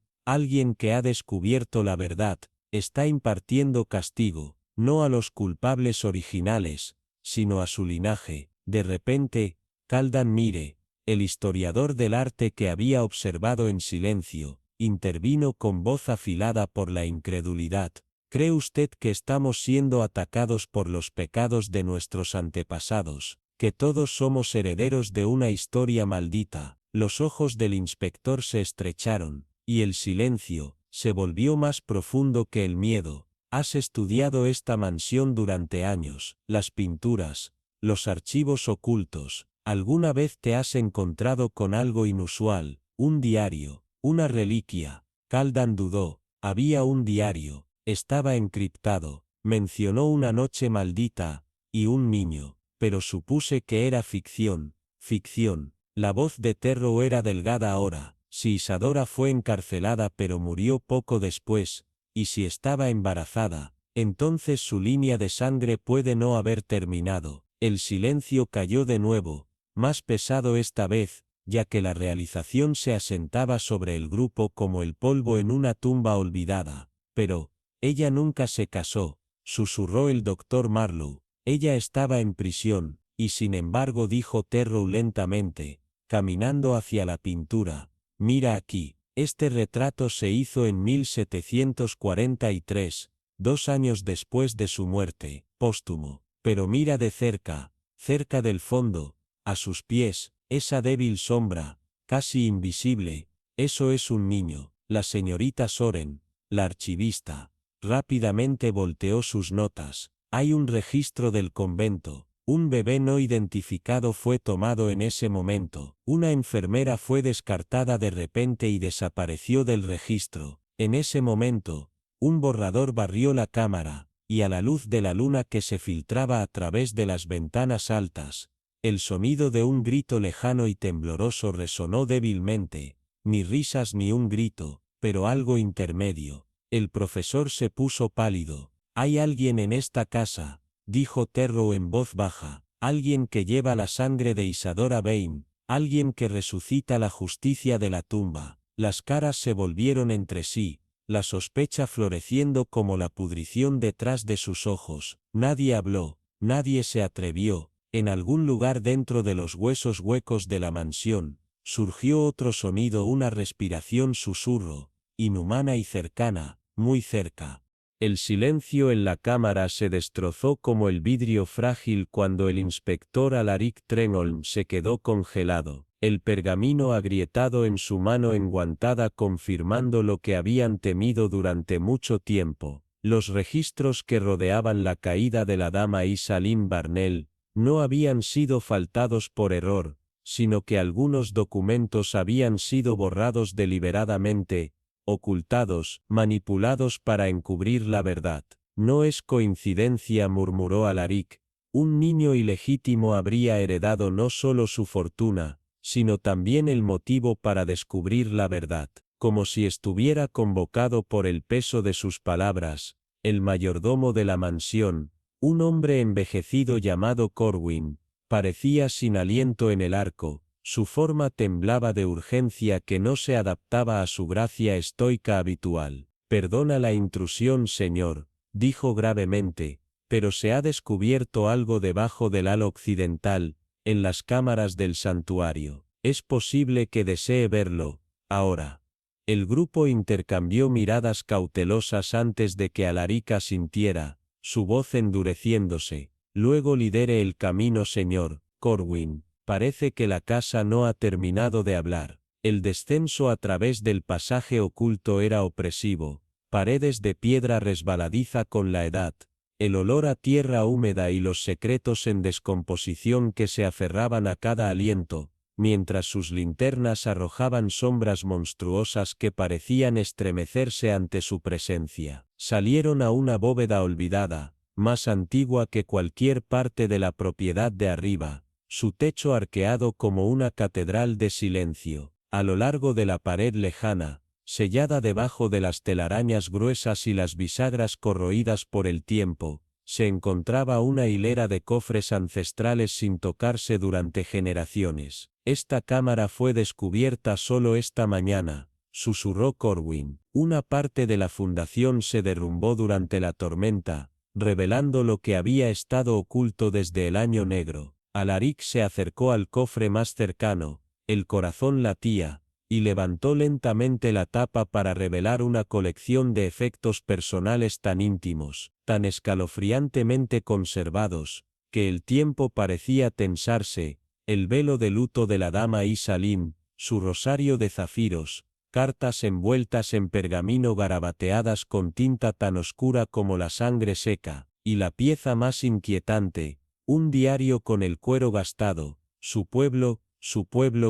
que ha descubierto la verdad, está impartiendo castigo, no a los culpables originales, sino a su linaje. De repente, Caldan Mire, el historiador del arte que había observado en silencio, intervino con voz afilada por la incredulidad. ¿Cree usted que estamos siendo atacados por los pecados de nuestros antepasados, que todos somos herederos de una historia maldita? Los ojos del inspector se estrecharon, y el silencio se volvió más profundo que el miedo. Has estudiado esta mansión durante años, las pinturas, los archivos ocultos. ¿Alguna vez te has encontrado con algo inusual? Un diario, una reliquia. Caldan dudó. Había un diario. Estaba encriptado. Mencionó una noche maldita, y un niño, pero supuse que era ficción. Ficción. La voz de Terrow era delgada ahora. Si Isadora fue encarcelada pero murió poco después, y si estaba embarazada, entonces su línea de sangre puede no haber terminado. El silencio cayó de nuevo, más pesado esta vez, ya que la realización se asentaba sobre el grupo como el polvo en una tumba olvidada. Pero, ella nunca se casó, susurró el doctor Marlowe. Ella estaba en prisión, y sin embargo dijo Terrow lentamente, caminando hacia la pintura. Mira aquí, este retrato se hizo en 1743, 2 años después de su muerte, póstumo. Pero mira de cerca, cerca del fondo, a sus pies, esa débil sombra, casi invisible, eso es un niño. La señorita Soren, la archivista, rápidamente volteó sus notas. Hay un registro del convento. Un bebé no identificado fue tomado en ese momento. Una enfermera fue descartada de repente y desapareció del registro. En ese momento, un borrador barrió la cámara, y a la luz de la luna que se filtraba a través de las ventanas altas, el sonido de un grito lejano y tembloroso resonó débilmente. Ni risas ni un grito, pero algo intermedio. El profesor se puso pálido. Hay alguien en esta casa, dijo Terrow en voz baja, alguien que lleva la sangre de Isadora Bain, alguien que resucita la justicia de la tumba. Las caras se volvieron entre sí, la sospecha floreciendo como la pudrición detrás de sus ojos. Nadie habló, nadie se atrevió. En algún lugar dentro de los huesos huecos de la mansión, surgió otro sonido, una respiración susurro, inhumana y cercana, muy cerca. El silencio en la cámara se destrozó como el vidrio frágil cuando el inspector Alaric Trenholm se quedó congelado, el pergamino agrietado en su mano enguantada confirmando lo que habían temido durante mucho tiempo. Los registros que rodeaban la caída de la dama Isa Lynn Barnell no habían sido faltados por error, sino que algunos documentos habían sido borrados deliberadamente, ocultados, manipulados para encubrir la verdad. No es coincidencia, murmuró Alaric. Un niño ilegítimo habría heredado no solo su fortuna, sino también el motivo para descubrir la verdad. Como si estuviera convocado por el peso de sus palabras, el mayordomo de la mansión, un hombre envejecido llamado Corwin, parecía sin aliento en el arco, su forma temblaba de urgencia que no se adaptaba a su gracia estoica habitual. Perdona la intrusión, señor, dijo gravemente, pero se ha descubierto algo debajo del halo occidental, en las cámaras del santuario. Es posible que desee verlo, ahora. El grupo intercambió miradas cautelosas antes de que Alaric asintiera, su voz endureciéndose. Luego lidere el camino, señor Corwin. Parece que la casa no ha terminado de hablar. El descenso a través del pasaje oculto era opresivo, paredes de piedra resbaladiza con la edad, el olor a tierra húmeda y los secretos en descomposición que se aferraban a cada aliento, mientras sus linternas arrojaban sombras monstruosas que parecían estremecerse ante su presencia. Salieron a una bóveda olvidada, más antigua que cualquier parte de la propiedad de arriba, su techo arqueado como una catedral de silencio. A lo largo de la pared lejana, sellada debajo de las telarañas gruesas y las bisagras corroídas por el tiempo, se encontraba una hilera de cofres ancestrales sin tocarse durante generaciones. Esta cámara fue descubierta solo esta mañana, susurró Corwin. Una parte de la fundación se derrumbó durante la tormenta, revelando lo que había estado oculto desde el Año Negro. Alaric se acercó al cofre más cercano, el corazón latía, y levantó lentamente la tapa para revelar una colección de efectos personales tan íntimos, tan escalofriantemente conservados, que el tiempo parecía tensarse, el velo de luto de la dama Isalim, su rosario de zafiros, cartas envueltas en pergamino garabateadas con tinta tan oscura como la sangre seca, y la pieza más inquietante, un diario con el cuero gastado, su pueblo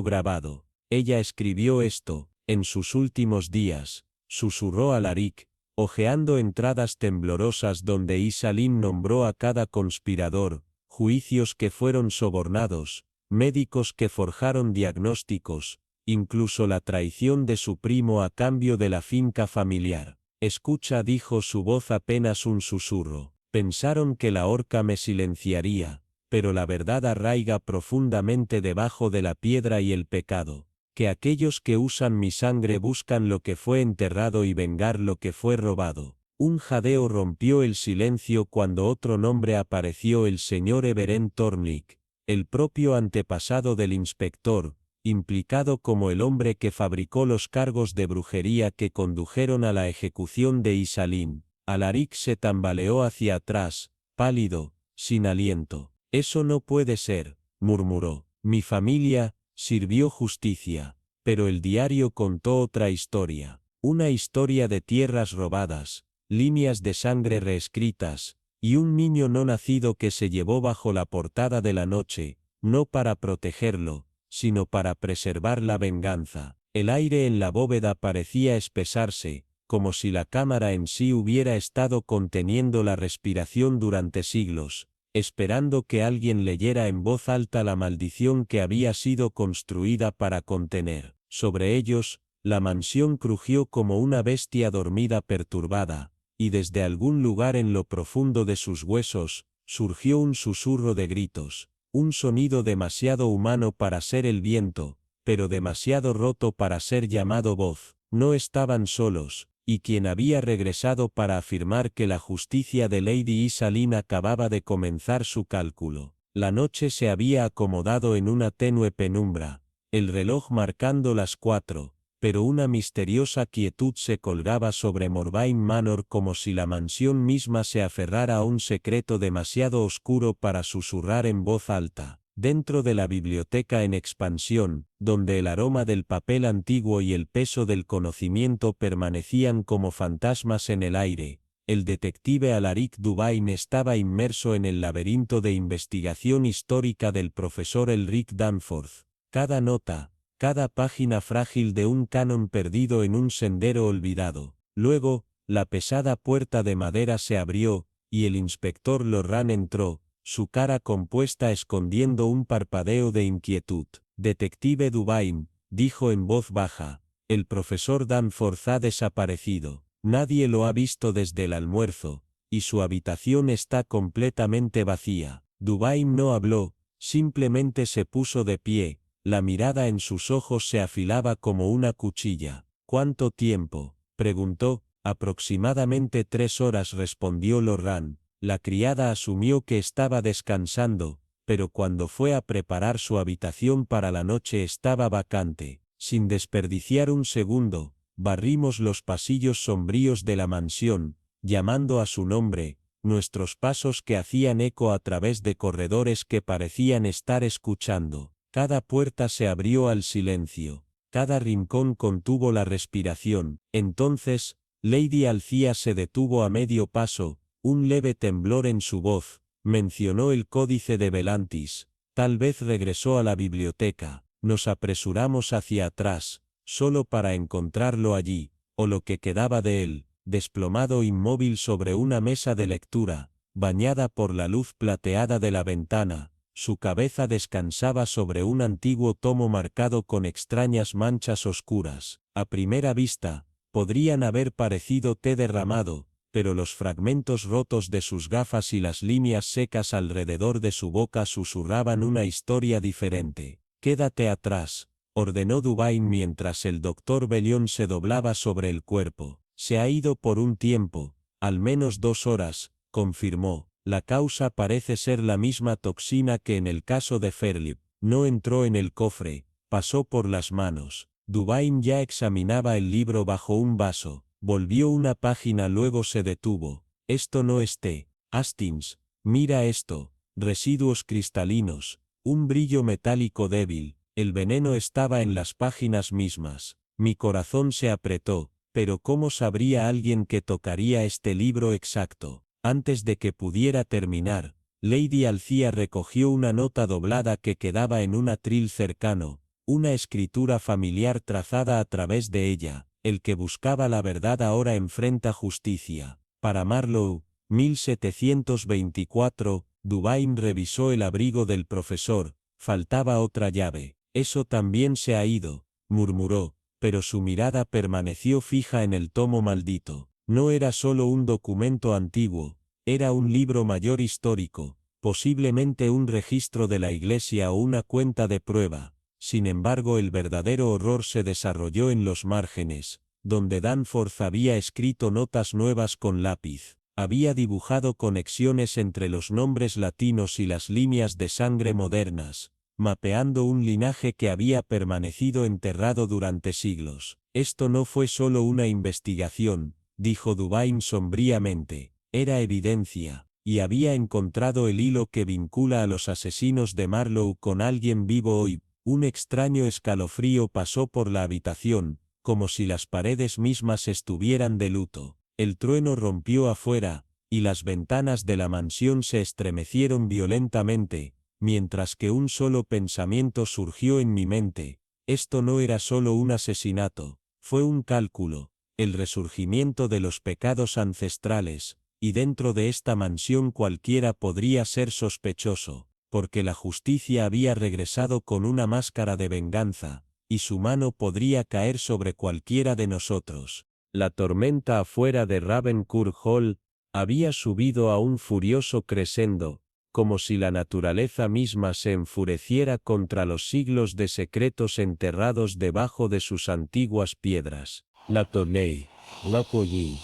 grabado. Ella escribió esto, en sus últimos días, susurró Alaric, hojeando entradas temblorosas donde Isalim nombró a cada conspirador, juicios que fueron sobornados, médicos que forjaron diagnósticos, incluso la traición de su primo a cambio de la finca familiar. Escucha, dijo su voz apenas un susurro. Pensaron que la horca me silenciaría, pero la verdad arraiga profundamente debajo de la piedra y el pecado. Que aquellos que usan mi sangre buscan lo que fue enterrado y vengar lo que fue robado. Un jadeo rompió el silencio cuando otro nombre apareció: el señor Everett Thornley, el propio antepasado del inspector, implicado como el hombre que fabricó los cargos de brujería que condujeron a la ejecución de Isalim. Alaric se tambaleó hacia atrás, pálido, sin aliento. Eso no puede ser, murmuró. Mi familia sirvió justicia, pero el diario contó otra historia. Una historia de tierras robadas, líneas de sangre reescritas, y un niño no nacido que se llevó bajo la portada de la noche, no para protegerlo, sino para preservar la venganza. El aire en la bóveda parecía espesarse, como si la cámara en sí hubiera estado conteniendo la respiración durante siglos, esperando que alguien leyera en voz alta la maldición que había sido construida para contener. Sobre ellos, la mansión crujió como una bestia dormida perturbada, y desde algún lugar en lo profundo de sus huesos, surgió un susurro de gritos, un sonido demasiado humano para ser el viento, pero demasiado roto para ser llamado voz. No estaban solos, y quien había regresado para afirmar que la justicia de Lady Isalim acababa de comenzar su cálculo. La noche se había acomodado en una tenue penumbra, el reloj marcando las 4, pero una misteriosa quietud se colgaba sobre Morvain Manor como si la mansión misma se aferrara a un secreto demasiado oscuro para susurrar en voz alta. Dentro de la biblioteca en expansión, donde el aroma del papel antiguo y el peso del conocimiento permanecían como fantasmas en el aire, el detective Alaric Dubhain estaba inmerso en el laberinto de investigación histórica del profesor Elric Danforth. Cada nota, cada página frágil de un canon perdido en un sendero olvidado. Luego, la pesada puerta de madera se abrió, y el inspector Lorran entró, su cara compuesta escondiendo un parpadeo de inquietud. «Detective Duvine», dijo en voz baja, «el profesor Danforth ha desaparecido. Nadie lo ha visto desde el almuerzo, y su habitación está completamente vacía». Duvine no habló, simplemente se puso de pie, la mirada en sus ojos se afilaba como una cuchilla. «¿Cuánto tiempo?», preguntó. «Aproximadamente 3 horas», respondió Lorran. La criada asumió que estaba descansando, pero cuando fue a preparar su habitación para la noche estaba vacante. Sin desperdiciar un segundo, barrimos los pasillos sombríos de la mansión, llamando a su nombre, nuestros pasos que hacían eco a través de corredores que parecían estar escuchando. Cada puerta se abrió al silencio, cada rincón contuvo la respiración. Entonces, Lady Alcía se detuvo a medio paso, un leve temblor en su voz, mencionó el códice de Velantis, tal vez regresó a la biblioteca. Nos apresuramos hacia atrás, solo para encontrarlo allí, o lo que quedaba de él, desplomado inmóvil sobre una mesa de lectura, bañada por la luz plateada de la ventana. Su cabeza descansaba sobre un antiguo tomo marcado con extrañas manchas oscuras. A primera vista, podrían haber parecido té derramado, pero los fragmentos rotos de sus gafas y las líneas secas alrededor de su boca susurraban una historia diferente. «Quédate atrás», ordenó Duvine mientras el doctor Bellion se doblaba sobre el cuerpo. «Se ha ido por un tiempo, al menos 2 horas», confirmó. «La causa parece ser la misma toxina que en el caso de Fairlip. No entró en el cofre, pasó por las manos». Duvine ya examinaba el libro bajo un vaso, volvió una página, luego se detuvo. «Esto no es té, Hastings, mira esto, residuos cristalinos, un brillo metálico débil». El veneno estaba en las páginas mismas. Mi corazón se apretó, pero ¿cómo sabría alguien que tocaría este libro exacto? Antes de que pudiera terminar, Lady Alcía recogió una nota doblada que quedaba en un atril cercano, una escritura familiar trazada a través de ella. «El que buscaba la verdad ahora enfrenta justicia. Para Marlowe, 1724, Duvine revisó el abrigo del profesor, faltaba otra llave. «Eso también se ha ido», murmuró, pero su mirada permaneció fija en el tomo maldito. No era solo un documento antiguo, era un libro mayor histórico, posiblemente un registro de la iglesia o una cuenta de prueba. Sin embargo, el verdadero horror se desarrolló en los márgenes, donde Danforth había escrito notas nuevas con lápiz. Había dibujado conexiones entre los nombres latinos y las líneas de sangre modernas, mapeando un linaje que había permanecido enterrado durante siglos. «Esto no fue solo una investigación», dijo Duvine sombríamente, «era evidencia, y había encontrado el hilo que vincula a los asesinos de Marlowe con alguien vivo hoy». Un extraño escalofrío pasó por la habitación, como si las paredes mismas estuvieran de luto. El trueno rompió afuera, y las ventanas de la mansión se estremecieron violentamente, mientras que un solo pensamiento surgió en mi mente: esto no era solo un asesinato, fue un cálculo, el resurgimiento de los pecados ancestrales, y dentro de esta mansión cualquiera podría ser sospechoso, porque la justicia había regresado con una máscara de venganza, y su mano podría caer sobre cualquiera de nosotros. La tormenta afuera de Ravencourt Hall había subido a un furioso crescendo, como si la naturaleza misma se enfureciera contra los siglos de secretos enterrados debajo de sus antiguas piedras. La Tourney, la Collie.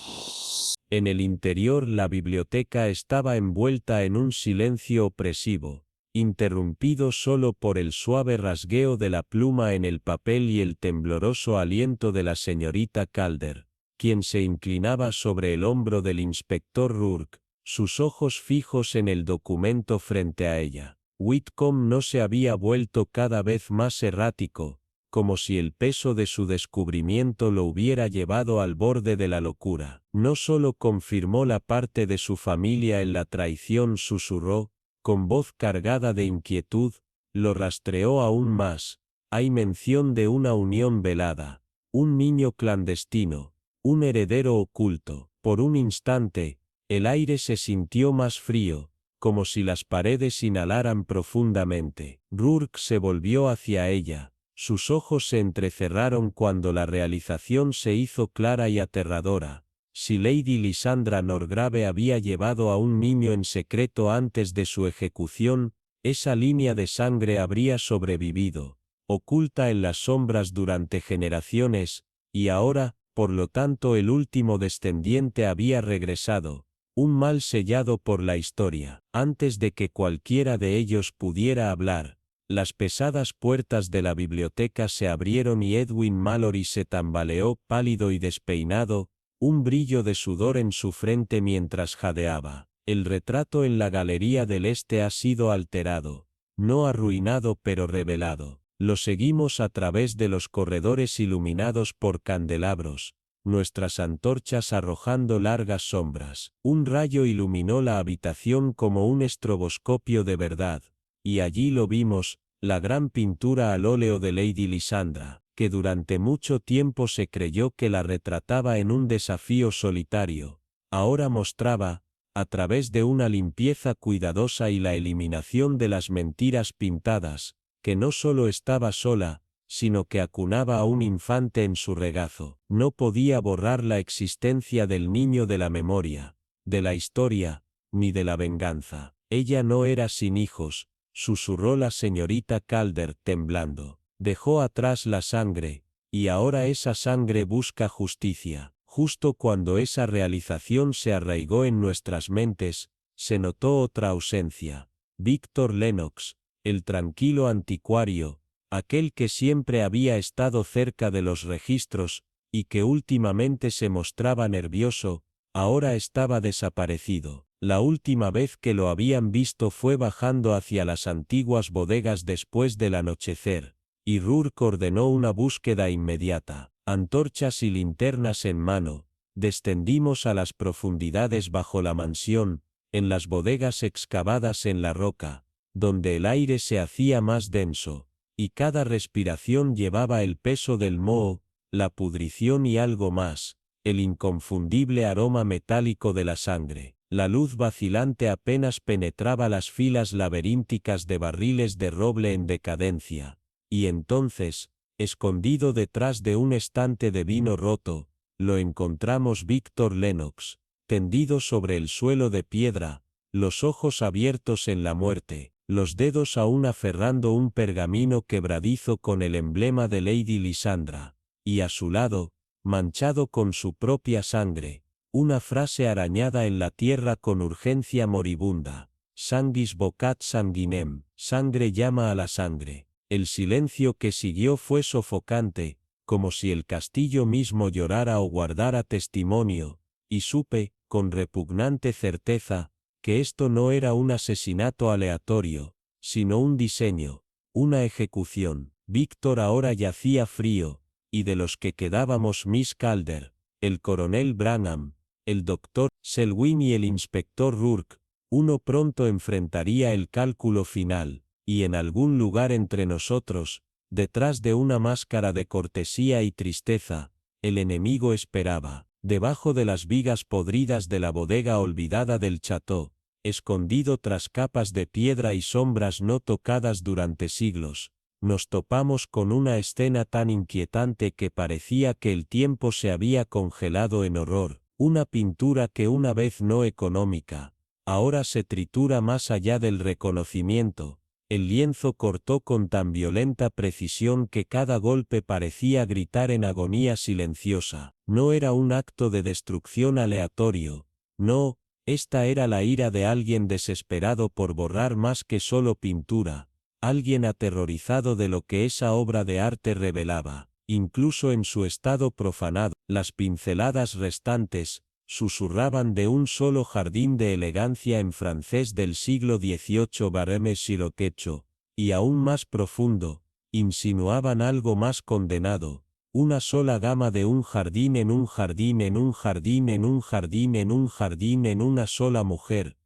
En el interior la biblioteca estaba envuelta en un silencio opresivo, interrumpido solo por el suave rasgueo de la pluma en el papel y el tembloroso aliento de la señorita Calder, quien se inclinaba sobre el hombro del inspector Rourke, sus ojos fijos en el documento frente a ella. Whitcomb no se había vuelto cada vez más errático, como si el peso de su descubrimiento lo hubiera llevado al borde de la locura. No solo confirmó la parte de su familia en la traición, susurró, con voz cargada de inquietud, lo rastreó aún más. Hay mención de una unión velada, un niño clandestino, un heredero oculto. Por un instante, el aire se sintió más frío, como si las paredes inhalaran profundamente. Rourke se volvió hacia ella. Sus ojos se entrecerraron cuando la realización se hizo clara y aterradora. Si Lady Lysandra Norgrave había llevado a un niño en secreto antes de su ejecución, esa línea de sangre habría sobrevivido, oculta en las sombras durante generaciones, y ahora, por lo tanto, el último descendiente había regresado, un mal sellado por la historia. Antes de que cualquiera de ellos pudiera hablar, las pesadas puertas de la biblioteca se abrieron y Edwin Mallory se tambaleó pálido y despeinado, un brillo de sudor en su frente mientras jadeaba. El retrato en la galería del este ha sido alterado, no arruinado pero revelado. Lo seguimos a través de los corredores iluminados por candelabros, nuestras antorchas arrojando largas sombras. Un rayo iluminó la habitación como un estroboscopio de verdad, y allí lo vimos, la gran pintura al óleo de Lady Lysandra, que durante mucho tiempo se creyó que la retrataba en un desafío solitario, ahora mostraba, a través de una limpieza cuidadosa y la eliminación de las mentiras pintadas, que no solo estaba sola, sino que acunaba a un infante en su regazo. No podía borrar la existencia del niño de la memoria, de la historia, ni de la venganza. Ella no era sin hijos, susurró la señorita Calder temblando. Dejó atrás la sangre, y ahora esa sangre busca justicia. Justo cuando esa realización se arraigó en nuestras mentes, se notó otra ausencia. Víctor Lennox, el tranquilo anticuario, aquel que siempre había estado cerca de los registros, y que últimamente se mostraba nervioso, ahora estaba desaparecido. La última vez que lo habían visto fue bajando hacia las antiguas bodegas después del anochecer, y Rourke ordenó una búsqueda inmediata. Antorchas y linternas en mano, descendimos a las profundidades bajo la mansión, en las bodegas excavadas en la roca, donde el aire se hacía más denso, y cada respiración llevaba el peso del moho, la pudrición y algo más, el inconfundible aroma metálico de la sangre. La luz vacilante apenas penetraba las filas laberínticas de barriles de roble en decadencia, y entonces, escondido detrás de un estante de vino roto, lo encontramos Víctor Lennox, tendido sobre el suelo de piedra, los ojos abiertos en la muerte, los dedos aún aferrando un pergamino quebradizo con el emblema de Lady Lysandra, y a su lado, manchado con su propia sangre, una frase arañada en la tierra con urgencia moribunda: sanguis vocat sanguinem, sangre llama a la sangre. El silencio que siguió fue sofocante, como si el castillo mismo llorara o guardara testimonio, y supe, con repugnante certeza, que esto no era un asesinato aleatorio, sino un diseño, una ejecución. Víctor ahora yacía frío, y de los que quedábamos Miss Calder, el coronel Branham, el doctor Selwyn y el inspector Rourke, uno pronto enfrentaría el cálculo final. Y en algún lugar entre nosotros, detrás de una máscara de cortesía y tristeza, el enemigo esperaba, debajo de las vigas podridas de la bodega olvidada del Chateau, escondido tras capas de piedra y sombras no tocadas durante siglos, nos topamos con una escena tan inquietante que parecía que el tiempo se había congelado en horror, una pintura que una vez no económica, ahora se tritura más allá del reconocimiento. El lienzo cortó con tan violenta precisión que cada golpe parecía gritar en agonía silenciosa. No era un acto de destrucción aleatorio. No, esta era la ira de alguien desesperado por borrar más que solo pintura, alguien aterrorizado de lo que esa obra de arte revelaba, incluso en su estado profanado. Las pinceladas restantes susurraban de un solo jardín de elegancia en francés del siglo XVIII bareme siroquecho, y aún más profundo, insinuaban algo más condenado, una sola gama de un jardín en un jardín en un jardín en un jardín en un jardín en una sola mujer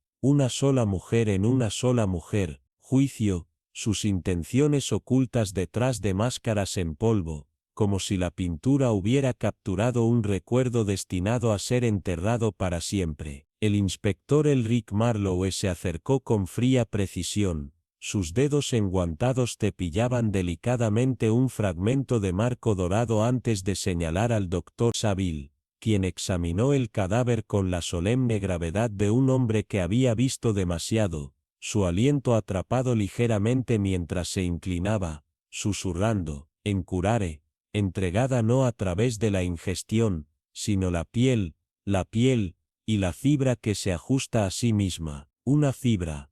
en una sola mujer, juicio, sus intenciones ocultas detrás de máscaras en polvo, como si la pintura hubiera capturado un recuerdo destinado a ser enterrado para siempre. El inspector Elric Marlowe se acercó con fría precisión. Sus dedos enguantados cepillaban delicadamente un fragmento de marco dorado antes de señalar al doctor Saville, quien examinó el cadáver con la solemne gravedad de un hombre que había visto demasiado, su aliento atrapado ligeramente mientras se inclinaba, susurrando, en curare, entregada no a través de la ingestión, sino la piel, y la fibra que se ajusta a sí misma, una fibra,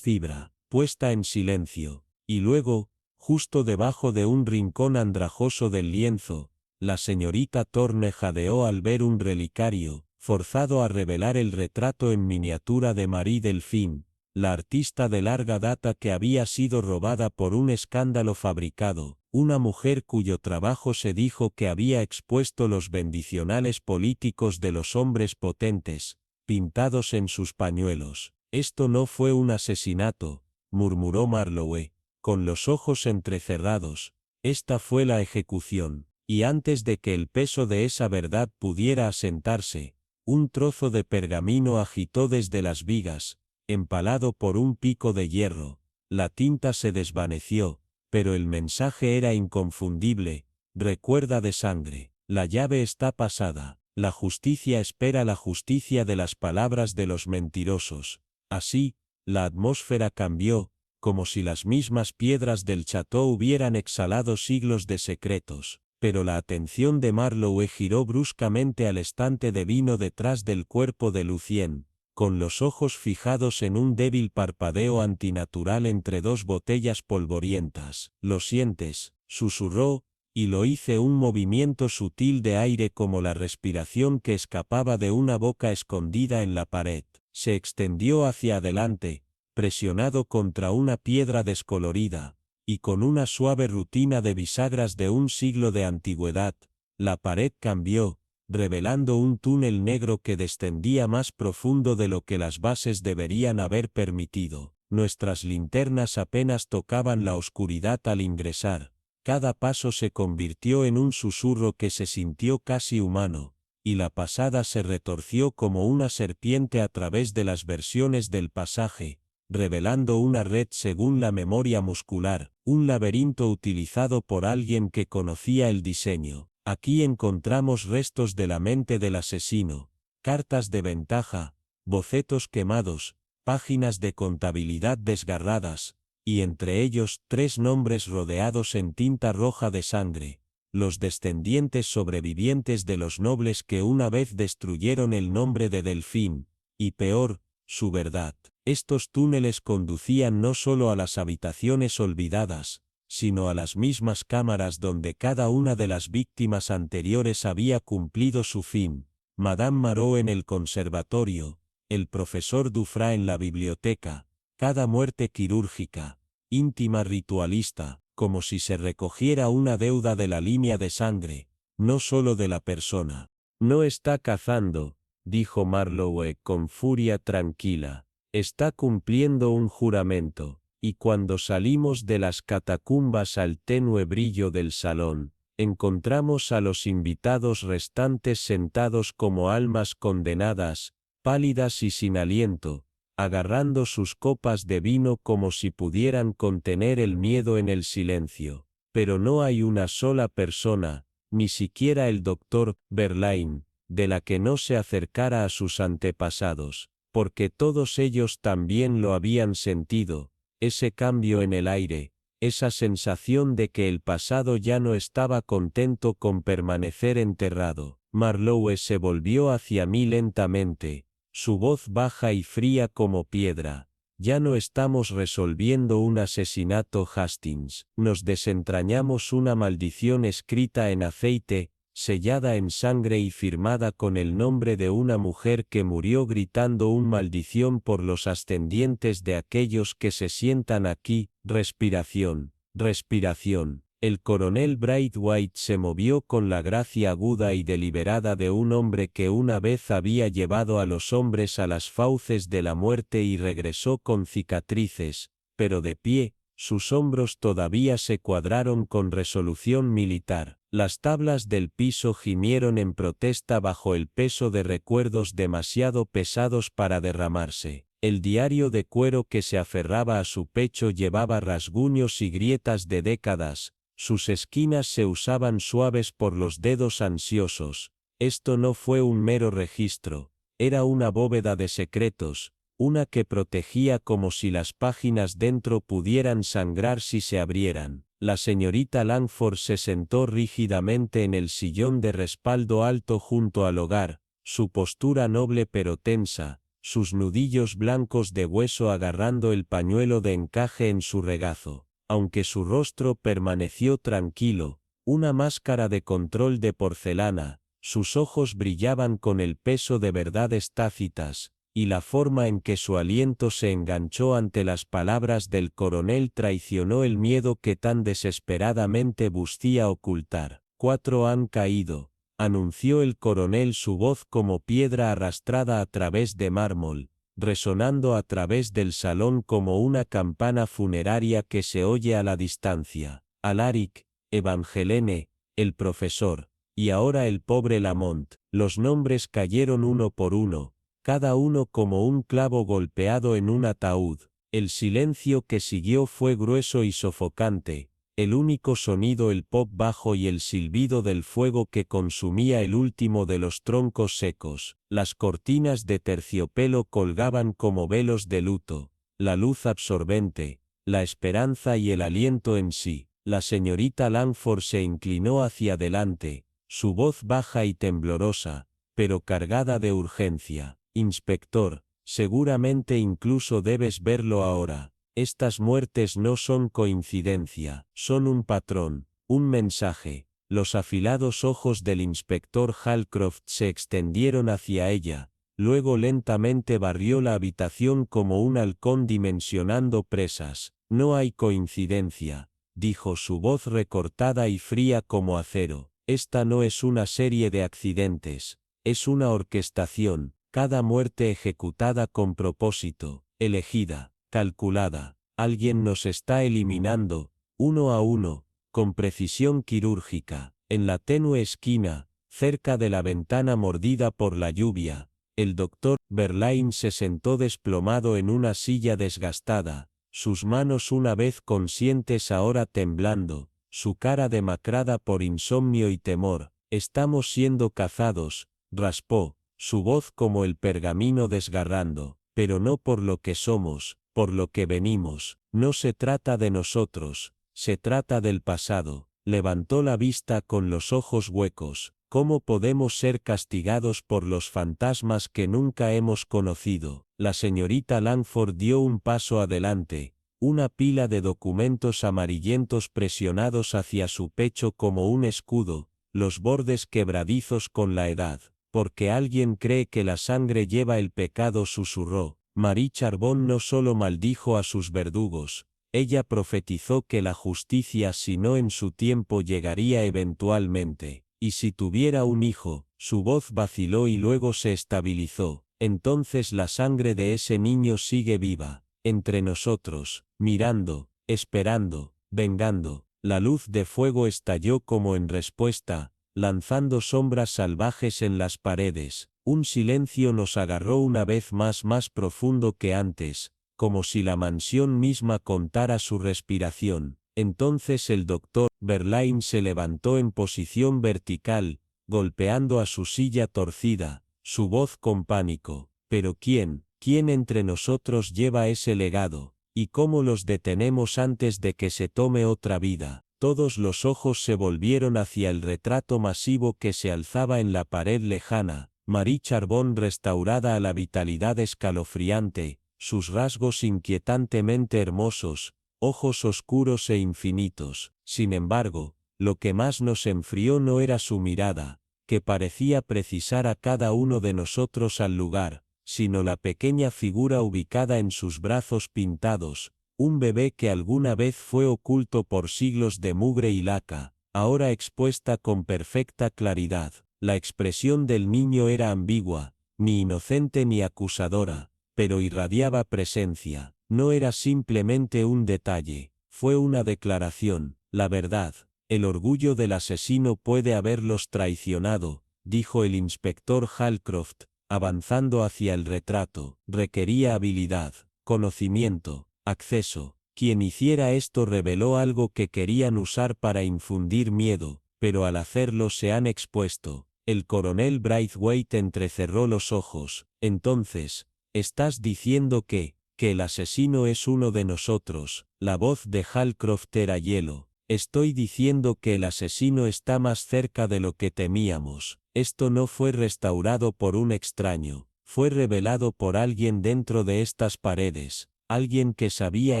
puesta en silencio, y luego, justo debajo de un rincón andrajoso del lienzo, la señorita Thorne jadeó al ver un relicario, forzado a revelar el retrato en miniatura de Marie Delphine, la artista de larga data que había sido robada por un escándalo fabricado, una mujer cuyo trabajo se dijo que había expuesto los bendicionales políticos de los hombres potentes, pintados en sus pañuelos. Esto no fue un asesinato, murmuró Marlowe, con los ojos entrecerrados, esta fue la ejecución, y antes de que el peso de esa verdad pudiera asentarse, un trozo de pergamino agitó desde las vigas, empalado por un pico de hierro, la tinta se desvaneció, pero el mensaje era inconfundible, recuerda de sangre, la llave está pasada, la justicia espera la justicia de las palabras de los mentirosos. Así, la atmósfera cambió, como si las mismas piedras del chateau hubieran exhalado siglos de secretos, pero la atención de Marlowe giró bruscamente al estante de vino detrás del cuerpo de Lucien, con los ojos fijados en un débil parpadeo antinatural entre dos botellas polvorientas. «¿Lo sientes?», susurró, y lo hice un movimiento sutil de aire como la respiración que escapaba de una boca escondida en la pared. Se extendió hacia adelante, presionado contra una piedra descolorida, y con una suave rutina de bisagras de un siglo de antigüedad, la pared cambió, revelando un túnel negro que descendía más profundo de lo que las bases deberían haber permitido. Nuestras linternas apenas tocaban la oscuridad al ingresar, cada paso se convirtió en un susurro que se sintió casi humano, y la pasada se retorció como una serpiente a través de las versiones del pasaje, revelando una red según la memoria muscular, un laberinto utilizado por alguien que conocía el diseño. Aquí encontramos restos de la mente del asesino, cartas de ventaja, bocetos quemados, páginas de contabilidad desgarradas, y entre ellos 3 nombres rodeados en tinta roja de sangre, los descendientes sobrevivientes de los nobles que una vez destruyeron el nombre de Delphine, y peor, su verdad. Estos túneles conducían no solo a las habitaciones olvidadas, sino a las mismas cámaras donde cada una de las víctimas anteriores había cumplido su fin. Madame Marot en el conservatorio, el profesor Dufras en la biblioteca, cada muerte quirúrgica, íntima ritualista, como si se recogiera una deuda de la línea de sangre, no solo de la persona. «No está cazando», dijo Marlowe con furia tranquila, «está cumpliendo un juramento». Y cuando salimos de las catacumbas al tenue brillo del salón, encontramos a los invitados restantes sentados como almas condenadas, pálidas y sin aliento, agarrando sus copas de vino como si pudieran contener el miedo en el silencio. Pero no hay una sola persona, ni siquiera el doctor Verlaine, de la que no se acercara a sus antepasados, porque todos ellos también lo habían sentido. Ese cambio en el aire, esa sensación de que el pasado ya no estaba contento con permanecer enterrado. Marlowe se volvió hacia mí lentamente, su voz baja y fría como piedra. «Ya no estamos resolviendo un asesinato, Hastings, nos desentrañamos una maldición escrita en aceite, sellada en sangre y firmada con el nombre de una mujer que murió gritando una maldición por los ascendientes de aquellos que se sientan aquí». Respiración, respiración. El coronel Braithwaite se movió con la gracia aguda y deliberada de un hombre que una vez había llevado a los hombres a las fauces de la muerte y regresó con cicatrices, pero de pie, Sus hombros todavía se cuadraron con resolución militar. Las tablas del piso gimieron en protesta bajo el peso de recuerdos demasiado pesados para derramarse. El diario de cuero que se aferraba a su pecho llevaba rasguños y grietas de décadas. Sus esquinas se usaban suaves por los dedos ansiosos. Esto no fue un mero registro, era una bóveda de secretos, una que protegía como si las páginas dentro pudieran sangrar si se abrieran. La señorita Langford se sentó rígidamente en el sillón de respaldo alto junto al hogar, su postura noble pero tensa, sus nudillos blancos de hueso agarrando el pañuelo de encaje en su regazo. Aunque su rostro permaneció tranquilo, una máscara de control de porcelana, sus ojos brillaban con el peso de verdades tácitas, y la forma en que su aliento se enganchó ante las palabras del coronel traicionó el miedo que tan desesperadamente buscía ocultar. 4 han caído, anunció el coronel, su voz como piedra arrastrada a través de mármol, resonando a través del salón como una campana funeraria que se oye a la distancia. Alaric, Evangelene, el profesor, y ahora el pobre Lamont. Los nombres cayeron uno por uno, cada uno como un clavo golpeado en un ataúd. El silencio que siguió fue grueso y sofocante, el único sonido el pop bajo y el silbido del fuego que consumía el último de los troncos secos. Las cortinas de terciopelo colgaban como velos de luto, la luz absorbente, la esperanza y el aliento en sí. La señorita Langford se inclinó hacia adelante, su voz baja y temblorosa, pero cargada de urgencia. Inspector, seguramente incluso debes verlo ahora. Estas muertes no son coincidencia, son un patrón, un mensaje. Los afilados ojos del inspector Halcroft se extendieron hacia ella, luego lentamente barrió la habitación como un halcón dimensionando presas. No hay coincidencia, dijo su voz recortada y fría como acero. Esta no es una serie de accidentes, es una orquestación. Cada muerte ejecutada con propósito, elegida, calculada. Alguien nos está eliminando, uno a uno, con precisión quirúrgica. En la tenue esquina, cerca de la ventana mordida por la lluvia, el doctor Verlaine se sentó desplomado en una silla desgastada, sus manos una vez conscientes ahora temblando, su cara demacrada por insomnio y temor. Estamos siendo cazados, raspó, su voz como el pergamino desgarrando, pero no por lo que somos, por lo que venimos. No se trata de nosotros, se trata del pasado. Levantó la vista con los ojos huecos. ¿Cómo podemos ser castigados por los fantasmas que nunca hemos conocido? La señorita Langford dio un paso adelante, una pila de documentos amarillentos presionados hacia su pecho como un escudo, los bordes quebradizos con la edad. Porque alguien cree que la sangre lleva el pecado, susurró. Marie Charbon no solo maldijo a sus verdugos, ella profetizó que la justicia, si no en su tiempo, llegaría eventualmente. Y si tuviera un hijo, su voz vaciló y luego se estabilizó. Entonces la sangre de ese niño sigue viva, entre nosotros, mirando, esperando, vengando. La luz de fuego estalló como en respuesta, lanzando sombras salvajes en las paredes. Un silencio nos agarró una vez más profundo que antes, como si la mansión misma contara su respiración. Entonces el doctor Verlaine se levantó en posición vertical, golpeando a su silla torcida, su voz con pánico. ¿Pero quién entre nosotros lleva ese legado? ¿Y cómo los detenemos antes de que se tome otra vida? Todos los ojos se volvieron hacia el retrato masivo que se alzaba en la pared lejana. Marie Charbon restaurada a la vitalidad escalofriante, sus rasgos inquietantemente hermosos, ojos oscuros e infinitos. Sin embargo, lo que más nos enfrió no era su mirada, que parecía precisar a cada uno de nosotros al lugar, sino la pequeña figura ubicada en sus brazos pintados, un bebé que alguna vez fue oculto por siglos de mugre y laca, ahora expuesta con perfecta claridad. La expresión del niño era ambigua, ni inocente ni acusadora, pero irradiaba presencia. No era simplemente un detalle, Fue una declaración, la verdad. El orgullo del asesino puede haberlos traicionado, dijo el inspector Halcroft, avanzando hacia el retrato. Requería habilidad, conocimiento, acceso. Quien hiciera esto reveló algo que querían usar para infundir miedo, pero al hacerlo se han expuesto. El coronel Braithwaite entrecerró los ojos. Entonces, ¿estás diciendo que el asesino es uno de nosotros? La voz de Halcroft era hielo. Estoy diciendo que el asesino está más cerca de lo que temíamos. Esto no fue restaurado por un extraño, fue revelado por alguien dentro de estas paredes, alguien que sabía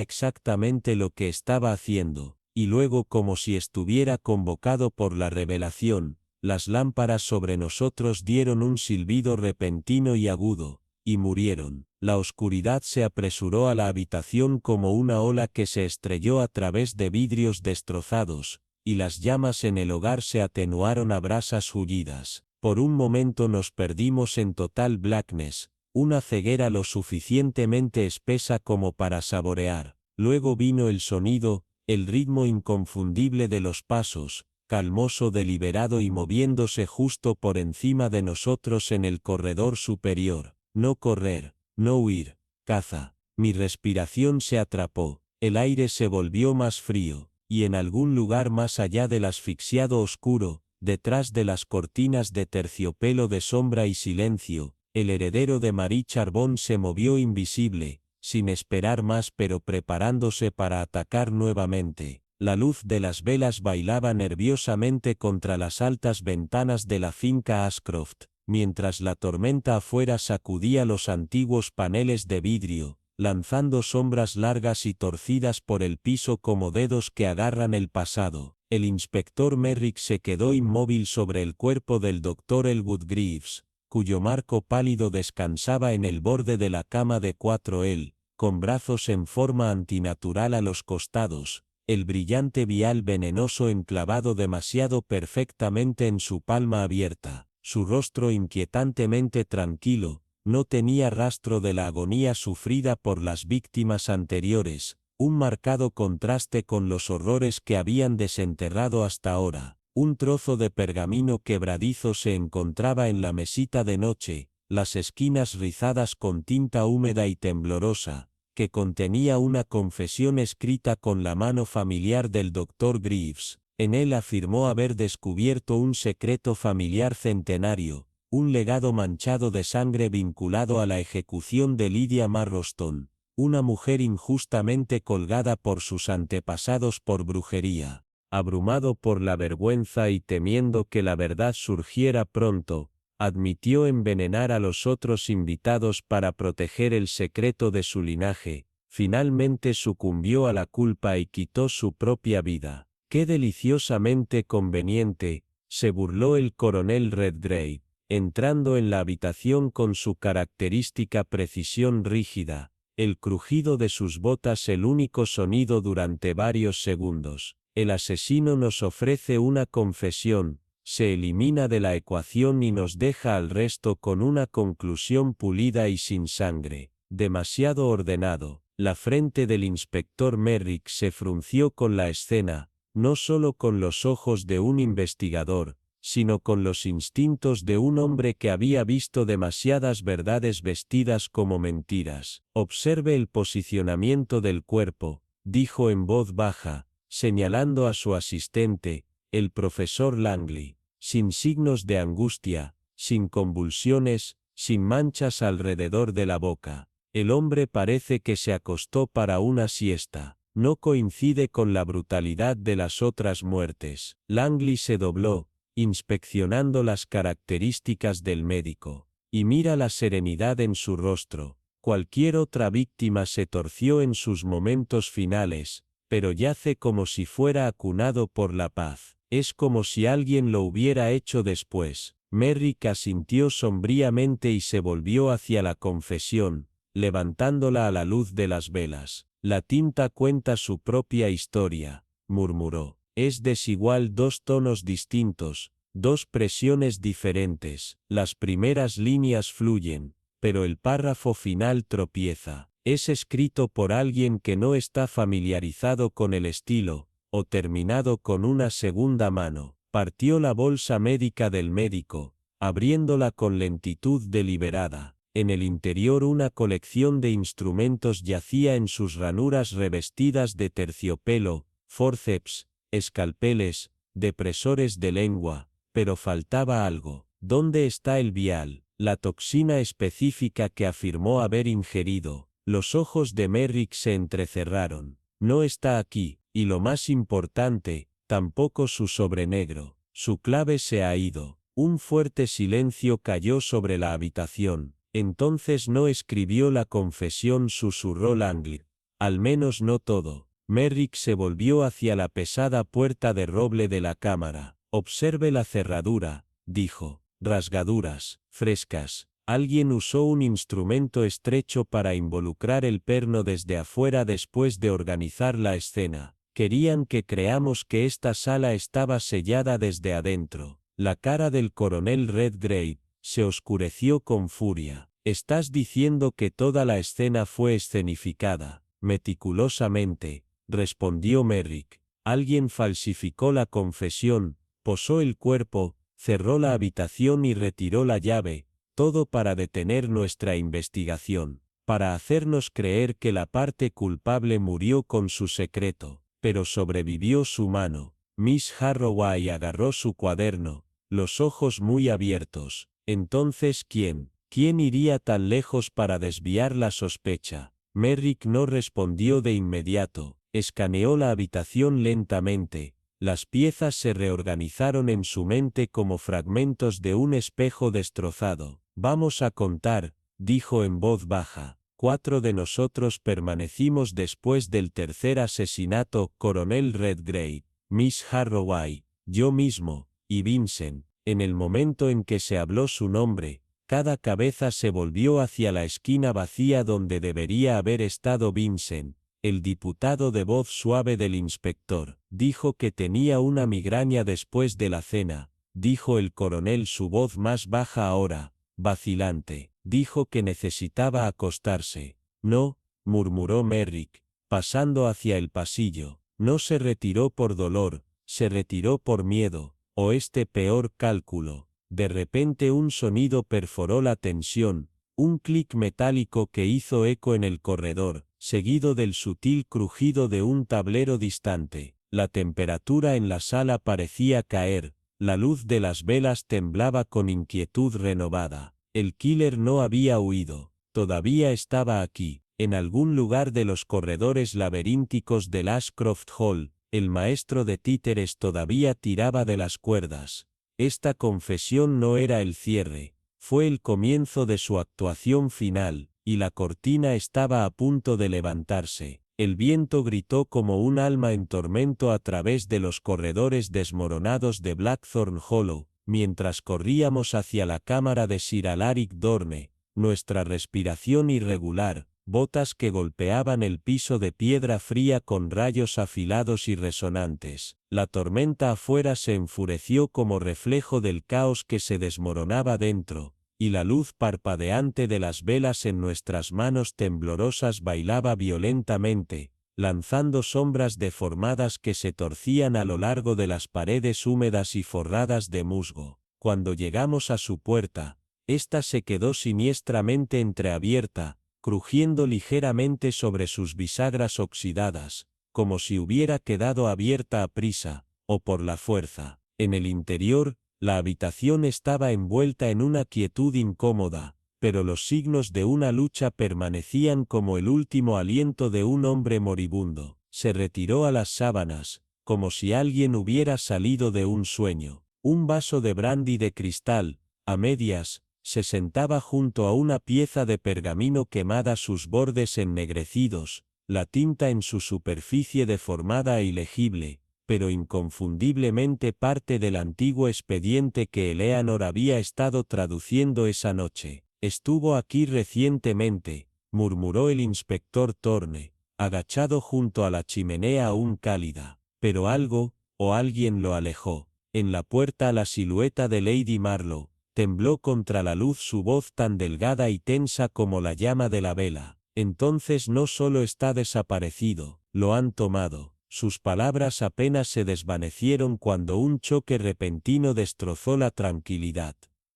exactamente lo que estaba haciendo, y luego como si estuviera convocado por la revelación, las lámparas sobre nosotros dieron un silbido repentino y agudo, y murieron. La oscuridad se apresuró a la habitación como una ola que se estrelló a través de vidrios destrozados, y las llamas en el hogar se atenuaron a brasas hullidas. Por un momento nos perdimos en total blackness, una ceguera lo suficientemente espesa como para saborear. Luego vino el sonido, el ritmo inconfundible de los pasos, calmoso, deliberado y moviéndose justo por encima de nosotros en el corredor superior. No correr, no huir, caza. Mi respiración se atrapó, el aire se volvió más frío, y en algún lugar más allá del asfixiado oscuro, detrás de las cortinas de terciopelo de sombra y silencio, el heredero de Marie Charbon se movió invisible, sin esperar más pero preparándose para atacar nuevamente. La luz de las velas bailaba nerviosamente contra las altas ventanas de la finca Ashcroft, mientras la tormenta afuera sacudía los antiguos paneles de vidrio, lanzando sombras largas y torcidas por el piso como dedos que agarran el pasado. El inspector Merrick se quedó inmóvil sobre el cuerpo del Dr. Elwood Greaves, cuyo marco pálido descansaba en el borde de la cama de 4L, con brazos en forma antinatural a los costados, el brillante vial venenoso enclavado demasiado perfectamente en su palma abierta. Su rostro inquietantemente tranquilo, no tenía rastro de la agonía sufrida por las víctimas anteriores, un marcado contraste con los horrores que habían desenterrado hasta ahora. Un trozo de pergamino quebradizo se encontraba en la mesita de noche, las esquinas rizadas con tinta húmeda y temblorosa, que contenía una confesión escrita con la mano familiar del Dr. Greaves. En él afirmó haber descubierto un secreto familiar centenario, un legado manchado de sangre vinculado a la ejecución de Lydia Marroston, una mujer injustamente colgada por sus antepasados por brujería. Abrumado por la vergüenza y temiendo que la verdad surgiera pronto, admitió envenenar a los otros invitados para proteger el secreto de su linaje. Finalmente sucumbió a la culpa y quitó su propia vida. ¡Qué deliciosamente conveniente!, se burló el coronel Redgrave, entrando en la habitación con su característica precisión rígida, el crujido de sus botas el único sonido durante varios segundos. El asesino nos ofrece una confesión, se elimina de la ecuación y nos deja al resto con una conclusión pulida y sin sangre. Demasiado ordenado. La frente del inspector Merrick se frunció con la escena, no solo con los ojos de un investigador, sino con los instintos de un hombre que había visto demasiadas verdades vestidas como mentiras. Observe el posicionamiento del cuerpo, dijo en voz baja, señalando a su asistente, el profesor Langley, sin signos de angustia, sin convulsiones, sin manchas alrededor de la boca. El hombre parece que se acostó para una siesta. No coincide con la brutalidad de las otras muertes. Langley se dobló, inspeccionando las características del médico. Y mira la serenidad en su rostro. Cualquier otra víctima se torció en sus momentos finales, pero yace como si fuera acunado por la paz. Es como si alguien lo hubiera hecho después. Merrick asintió sombríamente y se volvió hacia la confesión, levantándola a la luz de las velas. La tinta cuenta su propia historia, murmuró. Es desigual, dos tonos distintos, dos presiones diferentes. Las primeras líneas fluyen, pero el párrafo final tropieza. Es escrito por alguien que no está familiarizado con el estilo, o terminado con una segunda mano. Partió la bolsa médica del médico, abriéndola con lentitud deliberada. En el interior una colección de instrumentos yacía en sus ranuras revestidas de terciopelo, forceps, escalpeles, depresores de lengua, pero faltaba algo. ¿Dónde está el vial? La toxina específica que afirmó haber ingerido. Los ojos de Merrick se entrecerraron. No está aquí, y lo más importante, tampoco su sobrenegro. Su clave se ha ido. Un fuerte silencio cayó sobre la habitación. Entonces no escribió la confesión, susurró Langley. Al menos no todo. Merrick se volvió hacia la pesada puerta de roble de la cámara. Observe la cerradura, dijo. Rasgaduras, frescas. Alguien usó un instrumento estrecho para involucrar el perno desde afuera después de organizar la escena. Querían que creamos que esta sala estaba sellada desde adentro. La cara del coronel Redgrave se oscureció con furia. Estás diciendo que toda la escena fue escenificada. Meticulosamente, respondió Merrick. Alguien falsificó la confesión, posó el cuerpo, cerró la habitación y retiró la llave, todo para detener nuestra investigación, para hacernos creer que la parte culpable murió con su secreto, pero sobrevivió su mano. Miss Harroway agarró su cuaderno, los ojos muy abiertos. Entonces, ¿quién iría tan lejos para desviar la sospecha? Merrick no respondió de inmediato, escaneó la habitación lentamente. Las piezas se reorganizaron en su mente como fragmentos de un espejo destrozado. Vamos a contar, dijo en voz baja. 4 de nosotros permanecimos después del tercer asesinato, Coronel Redgrave, Miss Harroway, yo mismo, y Vincent. En el momento en que se habló su nombre, cada cabeza se volvió hacia la esquina vacía donde debería haber estado Vincent. El diputado de voz suave del inspector dijo que tenía una migraña después de la cena, dijo el coronel, su voz más baja ahora, vacilante. Dijo que necesitaba acostarse. No, murmuró Merrick, pasando hacia el pasillo. No se retiró por dolor, se retiró por miedo, o este peor cálculo. De repente un sonido perforó la tensión, un clic metálico que hizo eco en el corredor, seguido del sutil crujido de un tablero distante. La temperatura en la sala parecía caer, la luz de las velas temblaba con inquietud renovada. El killer no había huido, todavía estaba aquí, en algún lugar de los corredores laberínticos del Ashcroft Hall. El maestro de títeres todavía tiraba de las cuerdas. Esta confesión no era el cierre, fue el comienzo de su actuación final, y la cortina estaba a punto de levantarse. El viento gritó como un alma en tormento a través de los corredores desmoronados de Blackthorn Hollow, mientras corríamos hacia la cámara de Sir Alaric Dorne, nuestra respiración irregular, botas que golpeaban el piso de piedra fría con rayos afilados y resonantes. La tormenta afuera se enfureció como reflejo del caos que se desmoronaba dentro, y la luz parpadeante de las velas en nuestras manos temblorosas bailaba violentamente, lanzando sombras deformadas que se torcían a lo largo de las paredes húmedas y forradas de musgo. Cuando llegamos a su puerta, ésta se quedó siniestramente entreabierta, crujiendo ligeramente sobre sus bisagras oxidadas, como si hubiera quedado abierta a prisa, o por la fuerza. En el interior, la habitación estaba envuelta en una quietud incómoda, pero los signos de una lucha permanecían como el último aliento de un hombre moribundo. Se retiró a las sábanas, como si alguien hubiera salido de un sueño. Un vaso de brandy de cristal, a medias, se sentaba junto a una pieza de pergamino quemada, sus bordes ennegrecidos, la tinta en su superficie deformada e ilegible, pero inconfundiblemente parte del antiguo expediente que Eleanor había estado traduciendo esa noche. Estuvo aquí recientemente, murmuró el inspector Thorne, agachado junto a la chimenea aún cálida, pero algo, o alguien lo alejó. En la puerta la silueta de Lady Marlowe tembló contra la luz, su voz tan delgada y tensa como la llama de la vela. Entonces no solo está desaparecido, lo han tomado. Sus palabras apenas se desvanecieron cuando un choque repentino destrozó la tranquilidad.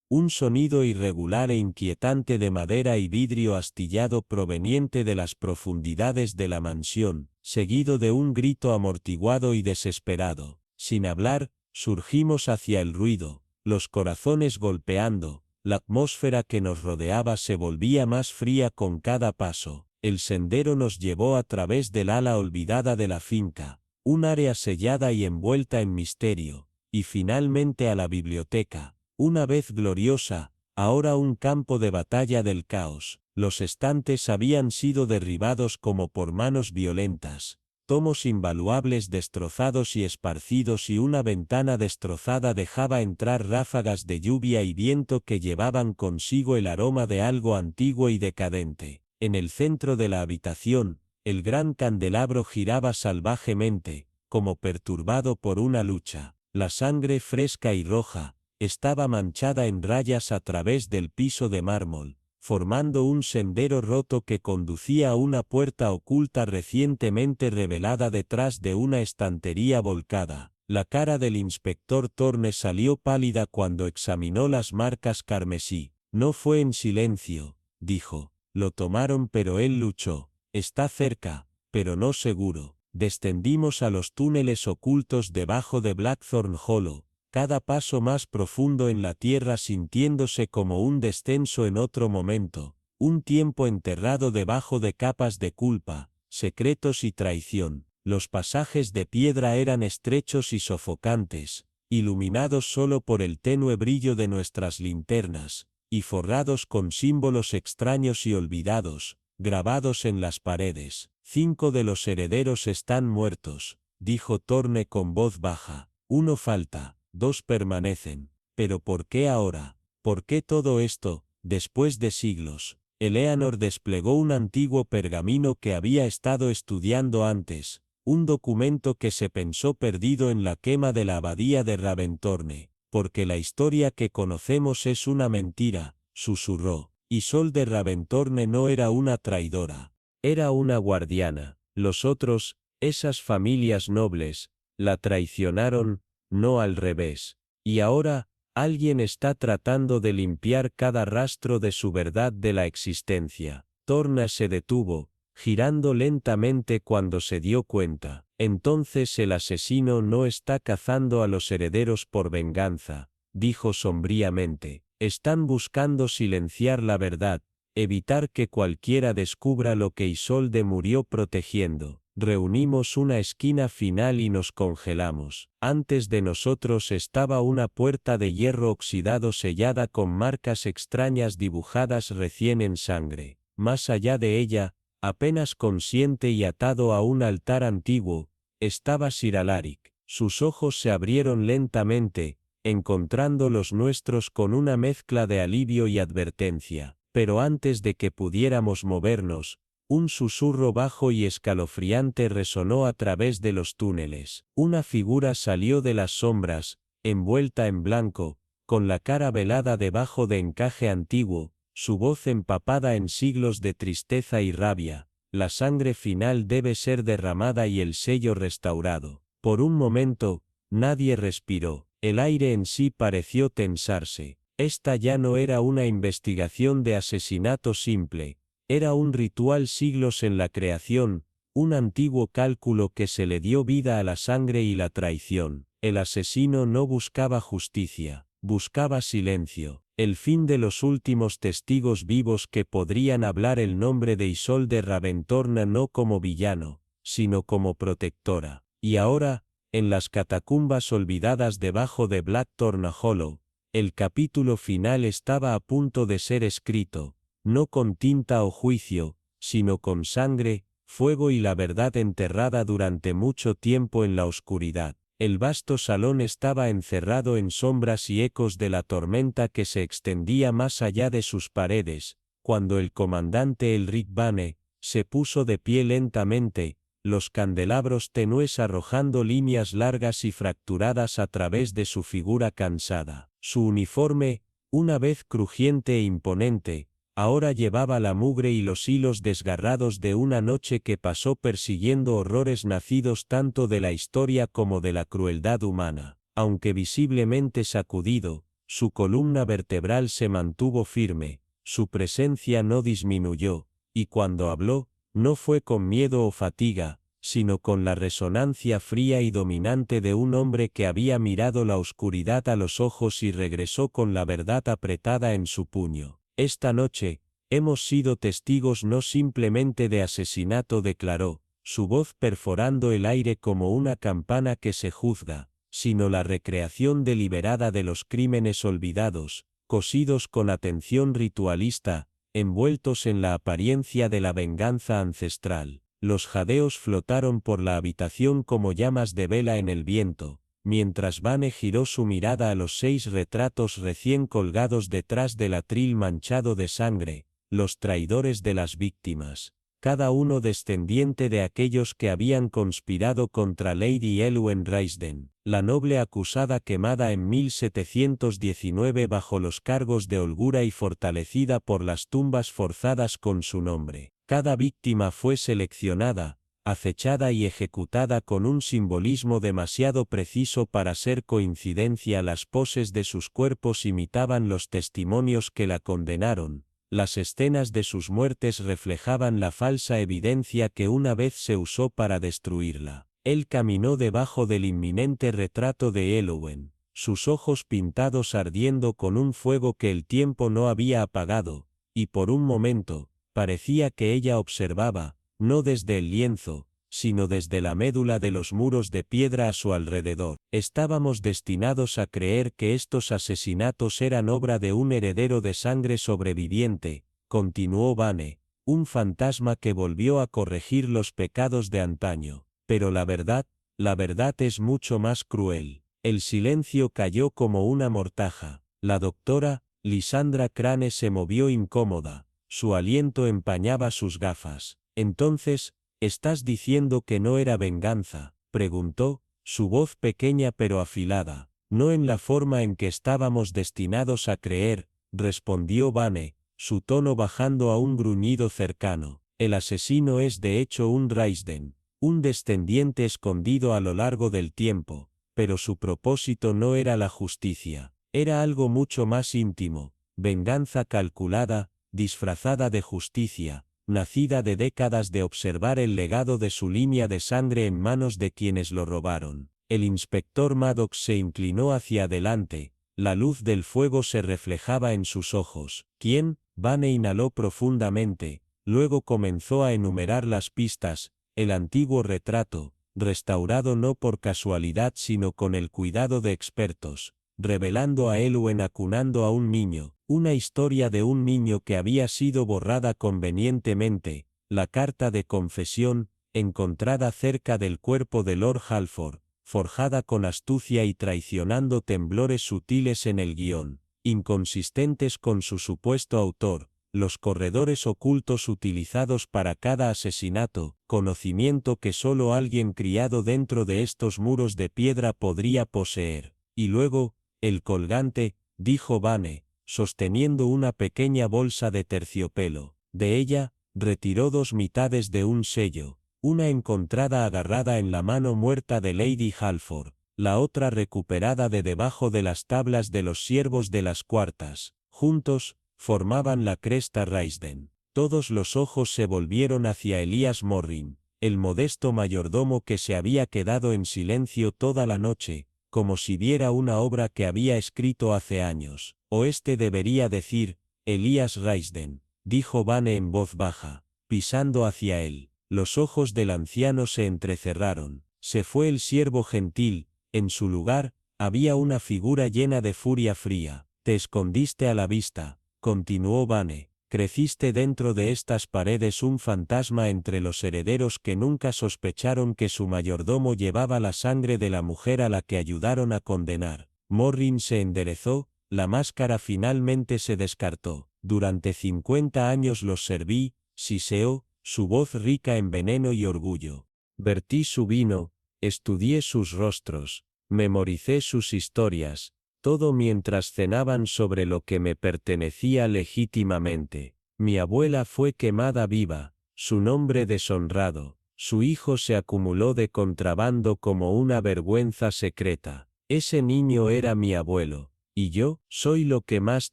Un sonido irregular e inquietante de madera y vidrio astillado proveniente de las profundidades de la mansión, seguido de un grito amortiguado y desesperado. Sin hablar, surgimos hacia el ruido, los corazones golpeando, la atmósfera que nos rodeaba se volvía más fría con cada paso. El sendero nos llevó a través del ala olvidada de la finca, un área sellada y envuelta en misterio, y finalmente a la biblioteca, una vez gloriosa, ahora un campo de batalla del caos. Los estantes habían sido derribados como por manos violentas, tomos invaluables destrozados y esparcidos, y una ventana destrozada dejaba entrar ráfagas de lluvia y viento que llevaban consigo el aroma de algo antiguo y decadente. En el centro de la habitación, el gran candelabro giraba salvajemente, como perturbado por una lucha. La sangre fresca y roja estaba manchada en rayas a través del piso de mármol, formando un sendero roto que conducía a una puerta oculta recientemente revelada detrás de una estantería volcada. La cara del inspector Thorne salió pálida cuando examinó las marcas carmesí. No fue en silencio, dijo. Lo tomaron, pero él luchó. Está cerca, pero no seguro. Descendimos a los túneles ocultos debajo de Blackthorn Hollow, cada paso más profundo en la tierra sintiéndose como un descenso en otro momento, un tiempo enterrado debajo de capas de culpa, secretos y traición. Los pasajes de piedra eran estrechos y sofocantes, iluminados solo por el tenue brillo de nuestras linternas, y forrados con símbolos extraños y olvidados, grabados en las paredes. 5 de los herederos están muertos, dijo Thorne con voz baja. 1 falta, 2 permanecen. ¿Pero por qué ahora? ¿Por qué todo esto, después de siglos? Eleanor desplegó un antiguo pergamino que había estado estudiando antes, un documento que se pensó perdido en la quema de la abadía de Raventorne. Porque la historia que conocemos es una mentira, susurró. Isolde de Raventorne no era una traidora. Era una guardiana. Los otros, esas familias nobles, la traicionaron, no al revés. Y ahora, alguien está tratando de limpiar cada rastro de su verdad de la existencia. Thorne se detuvo, girando lentamente cuando se dio cuenta. Entonces el asesino no está cazando a los herederos por venganza, dijo sombríamente. Están buscando silenciar la verdad, evitar que cualquiera descubra lo que Isolde murió protegiendo. Reunimos una esquina final y nos congelamos. Antes de nosotros estaba una puerta de hierro oxidado sellada con marcas extrañas dibujadas recién en sangre. Más allá de ella, apenas consciente y atado a un altar antiguo, estaba Sir Alaric. Sus ojos se abrieron lentamente, encontrando los nuestros con una mezcla de alivio y advertencia. Pero antes de que pudiéramos movernos, un susurro bajo y escalofriante resonó a través de los túneles. Una figura salió de las sombras, envuelta en blanco, con la cara velada debajo de encaje antiguo, su voz empapada en siglos de tristeza y rabia. La sangre final debe ser derramada y el sello restaurado. Por un momento, nadie respiró. El aire en sí pareció tensarse. Esta ya no era una investigación de asesinato simple. Era un ritual siglos en la creación, un antiguo cálculo que se le dio vida a la sangre y la traición. El asesino no buscaba justicia, buscaba silencio. El fin de los últimos testigos vivos que podrían hablar el nombre de Isolde Raventorne no como villano, sino como protectora. Y ahora, en las catacumbas olvidadas debajo de Blackthorn Hollow, el capítulo final estaba a punto de ser escrito, no con tinta o juicio, sino con sangre, fuego y la verdad enterrada durante mucho tiempo en la oscuridad. El vasto salón estaba encerrado en sombras y ecos de la tormenta que se extendía más allá de sus paredes, cuando el comandante Elric Bane se puso de pie lentamente, los candelabros tenues arrojando líneas largas y fracturadas a través de su figura cansada. Su uniforme, una vez crujiente e imponente, Ahora llevaba la mugre y los hilos desgarrados de una noche que pasó persiguiendo horrores nacidos tanto de la historia como de la crueldad humana. Aunque visiblemente sacudido, su columna vertebral se mantuvo firme, su presencia no disminuyó, y cuando habló, no fue con miedo o fatiga, sino con la resonancia fría y dominante de un hombre que había mirado la oscuridad a los ojos y regresó con la verdad apretada en su puño. Esta noche, hemos sido testigos no simplemente de asesinato, declaró, su voz perforando el aire como una campana que se juzga, sino la recreación deliberada de los crímenes olvidados, cosidos con atención ritualista, envueltos en la apariencia de la venganza ancestral. Los jadeos flotaron por la habitación como llamas de vela en el viento, mientras Vane giró su mirada a los 6 retratos recién colgados detrás del atril manchado de sangre, los traidores de las víctimas, cada uno descendiente de aquellos que habían conspirado contra Lady Elwen Raisden, la noble acusada quemada en 1719 bajo los cargos de holgura y fortalecida por las tumbas forzadas con su nombre. Cada víctima fue seleccionada, acechada y ejecutada con un simbolismo demasiado preciso para ser coincidencia. Las poses de sus cuerpos imitaban los testimonios que la condenaron, las escenas de sus muertes reflejaban la falsa evidencia que una vez se usó para destruirla. Él caminó debajo del inminente retrato de Elwen, sus ojos pintados ardiendo con un fuego que el tiempo no había apagado, y por un momento, parecía que ella observaba, no desde el lienzo, sino desde la médula de los muros de piedra a su alrededor. Estábamos destinados a creer que estos asesinatos eran obra de un heredero de sangre sobreviviente, continuó Vane, un fantasma que volvió a corregir los pecados de antaño. Pero la verdad es mucho más cruel. El silencio cayó como una mortaja. La doctora, Lisandra Crane, se movió incómoda, su aliento empañaba sus gafas. Entonces, ¿estás diciendo que no era venganza?, preguntó, su voz pequeña pero afilada. No en la forma en que estábamos destinados a creer, respondió Vane, su tono bajando a un gruñido cercano. El asesino es de hecho un Raisden, un descendiente escondido a lo largo del tiempo, pero su propósito no era la justicia, era algo mucho más íntimo, venganza calculada, disfrazada de justicia, nacida de décadas de observar el legado de su línea de sangre en manos de quienes lo robaron. El inspector Maddox se inclinó hacia adelante, la luz del fuego se reflejaba en sus ojos. ¿Quién? Vane inhaló profundamente, luego comenzó a enumerar las pistas. El antiguo retrato, restaurado no por casualidad sino con el cuidado de expertos, revelando a Elwen acunando a un niño, una historia de un niño que había sido borrada convenientemente, la carta de confesión, encontrada cerca del cuerpo de Lord Halford, forjada con astucia y traicionando temblores sutiles en el guión, inconsistentes con su supuesto autor, los corredores ocultos utilizados para cada asesinato, conocimiento que solo alguien criado dentro de estos muros de piedra podría poseer. Y luego, el colgante, dijo Vane, sosteniendo una pequeña bolsa de terciopelo. De ella, retiró 2 mitades de un sello, una encontrada agarrada en la mano muerta de Lady Halford, la otra recuperada de debajo de las tablas de los siervos de las cuartas. Juntos, formaban la cresta Raisden. Todos los ojos se volvieron hacia Elias Morrin, el modesto mayordomo que se había quedado en silencio toda la noche, como si viera una obra que había escrito hace años. O debería decir, Elias Raisden, dijo Vane en voz baja, pisando hacia él. Los ojos del anciano se entrecerraron. Se fue el siervo gentil, en su lugar, había una figura llena de furia fría. Te escondiste a la vista, continuó Vane, creciste dentro de estas paredes un fantasma entre los herederos que nunca sospecharon que su mayordomo llevaba la sangre de la mujer a la que ayudaron a condenar. Morrin se enderezó, la máscara finalmente se descartó. Durante 50 años los serví, siseó, su voz rica en veneno y orgullo. Vertí su vino, estudié sus rostros, memoricé sus historias, todo mientras cenaban sobre lo que me pertenecía legítimamente. Mi abuela fue quemada viva, su nombre deshonrado, su hijo se acumuló de contrabando como una vergüenza secreta. Ese niño era mi abuelo, y yo, soy lo que más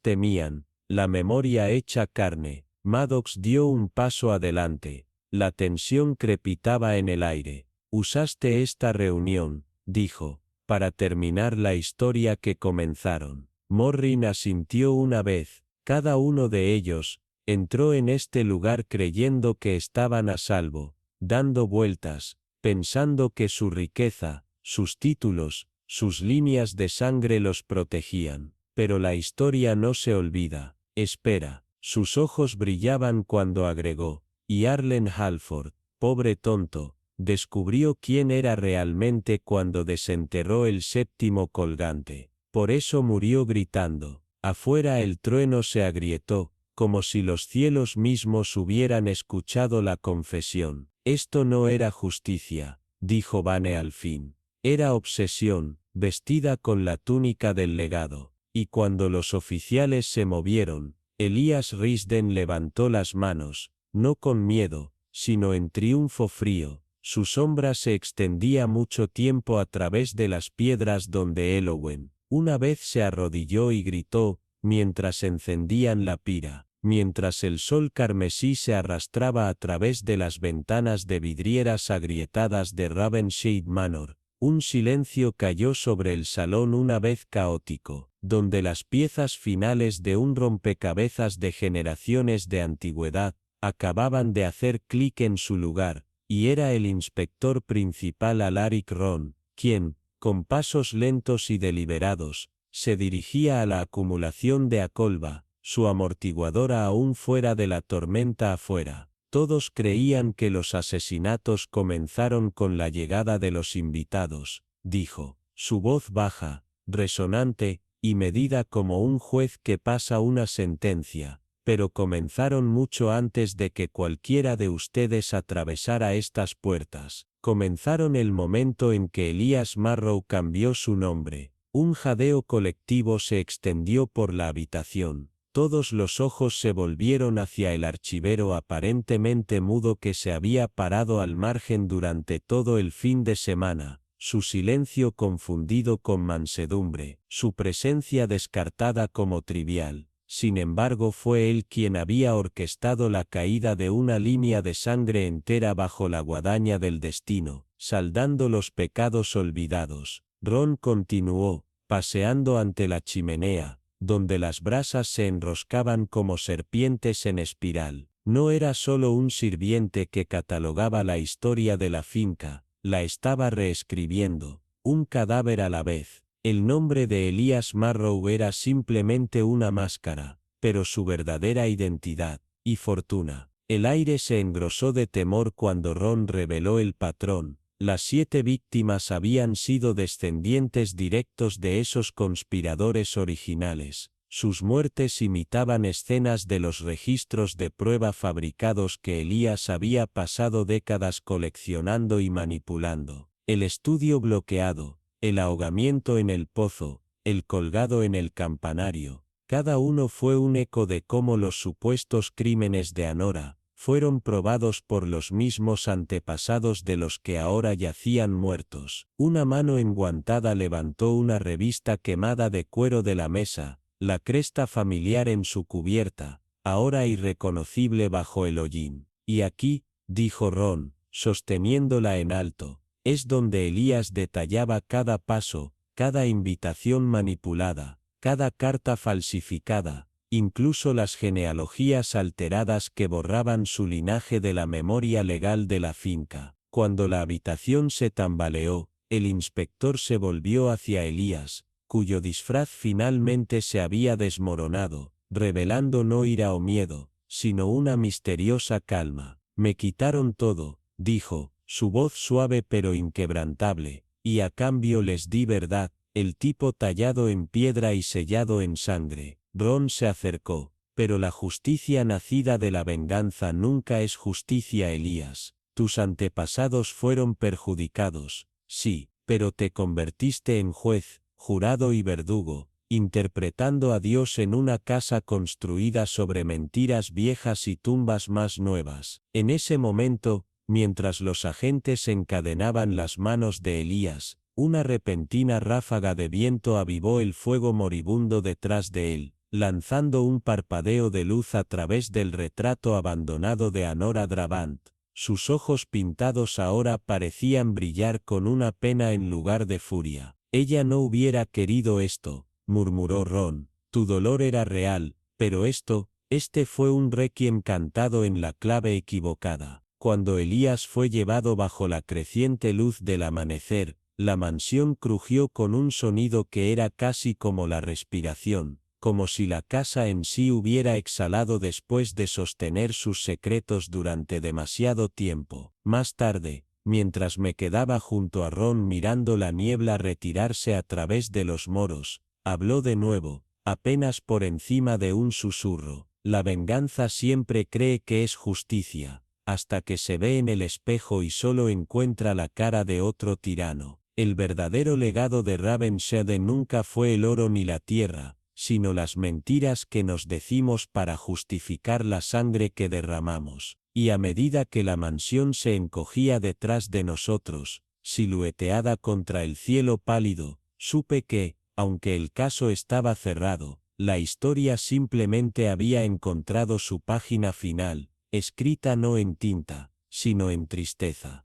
temían, la memoria hecha carne. Maddox dio un paso adelante, la tensión crepitaba en el aire. Usaste esta reunión, dijo, para terminar la historia que comenzaron. Morrin asintió una vez, cada uno de ellos, entró en este lugar creyendo que estaban a salvo, dando vueltas, pensando que su riqueza, sus títulos, sus líneas de sangre los protegían. Pero la historia no se olvida. Espera. Sus ojos brillaban cuando agregó, y Arlen Halford, pobre tonto, descubrió quién era realmente cuando desenterró el séptimo colgante. Por eso murió gritando. Afuera el trueno se agrietó, como si los cielos mismos hubieran escuchado la confesión. Esto no era justicia, dijo Vane al fin. Era obsesión, vestida con la túnica del legado. Y cuando los oficiales se movieron, Elías Risden levantó las manos, no con miedo, sino en triunfo frío. Su sombra se extendía mucho tiempo a través de las piedras donde Elowen una vez se arrodilló y gritó, mientras encendían la pira, mientras el sol carmesí se arrastraba a través de las ventanas de vidrieras agrietadas de Ravenshade Manor. Un silencio cayó sobre el salón una vez caótico, donde las piezas finales de un rompecabezas de generaciones de antigüedad acababan de hacer clic en su lugar, y era el inspector principal Alaric Ron, quien, con pasos lentos y deliberados, se dirigía a la acumulación de Acolba, su amortiguadora aún fuera de la tormenta afuera. Todos creían que los asesinatos comenzaron con la llegada de los invitados, dijo, su voz baja, resonante, y medida como un juez que pasa una sentencia, pero comenzaron mucho antes de que cualquiera de ustedes atravesara estas puertas. Comenzaron el momento en que Elías Marrow cambió su nombre. Un jadeo colectivo se extendió por la habitación. Todos los ojos se volvieron hacia el archivero aparentemente mudo que se había parado al margen durante todo el fin de semana, su silencio confundido con mansedumbre, su presencia descartada como trivial. Sin embargo, fue él quien había orquestado la caída de una línea de sangre entera bajo la guadaña del destino, saldando los pecados olvidados. Ron continuó, paseando ante la chimenea, donde las brasas se enroscaban como serpientes en espiral. No era solo un sirviente que catalogaba la historia de la finca, la estaba reescribiendo, un cadáver a la vez. El nombre de Elías Marrow era simplemente una máscara, pero su verdadera identidad y fortuna. El aire se engrosó de temor cuando Ron reveló el patrón. Las 7 víctimas habían sido descendientes directos de esos conspiradores originales. Sus muertes imitaban escenas de los registros de prueba fabricados que Elías había pasado décadas coleccionando y manipulando. El estudio bloqueado, el ahogamiento en el pozo, el colgado en el campanario, cada uno fue un eco de cómo los supuestos crímenes de Anora fueron probados por los mismos antepasados de los que ahora yacían muertos. Una mano enguantada levantó una revista quemada de cuero de la mesa, la cresta familiar en su cubierta, ahora irreconocible bajo el hollín. Y aquí, dijo Ron, sosteniéndola en alto, es donde Elías detallaba cada paso, cada invitación manipulada, cada carta falsificada, incluso las genealogías alteradas que borraban su linaje de la memoria legal de la finca. Cuando la habitación se tambaleó, el inspector se volvió hacia Elías, cuyo disfraz finalmente se había desmoronado, revelando no ira o miedo, sino una misteriosa calma. Me quitaron todo, dijo, su voz suave pero inquebrantable, y a cambio les di verdad, el tipo tallado en piedra y sellado en sangre. Ron se acercó, pero la justicia nacida de la venganza nunca es justicia, Elías. Tus antepasados fueron perjudicados, sí, pero te convertiste en juez, jurado y verdugo, interpretando a Dios en una casa construida sobre mentiras viejas y tumbas más nuevas. En ese momento, mientras los agentes encadenaban las manos de Elías, una repentina ráfaga de viento avivó el fuego moribundo detrás de él, lanzando un parpadeo de luz a través del retrato abandonado de Anora Drabant. Sus ojos pintados ahora parecían brillar con una pena en lugar de furia. Ella no hubiera querido esto, murmuró Ron. Tu dolor era real, pero este fue un requiem cantado en la clave equivocada. Cuando Elías fue llevado bajo la creciente luz del amanecer, la mansión crujió con un sonido que era casi como la respiración, como si la casa en sí hubiera exhalado después de sostener sus secretos durante demasiado tiempo. Más tarde, mientras me quedaba junto a Ron mirando la niebla retirarse a través de los moros, habló de nuevo, apenas por encima de un susurro. La venganza siempre cree que es justicia, hasta que se ve en el espejo y solo encuentra la cara de otro tirano. El verdadero legado de Ravenshed nunca fue el oro ni la tierra, sino las mentiras que nos decimos para justificar la sangre que derramamos. Y a medida que la mansión se encogía detrás de nosotros, silueteada contra el cielo pálido, supe que, aunque el caso estaba cerrado, la historia simplemente había encontrado su página final, escrita no en tinta, sino en tristeza.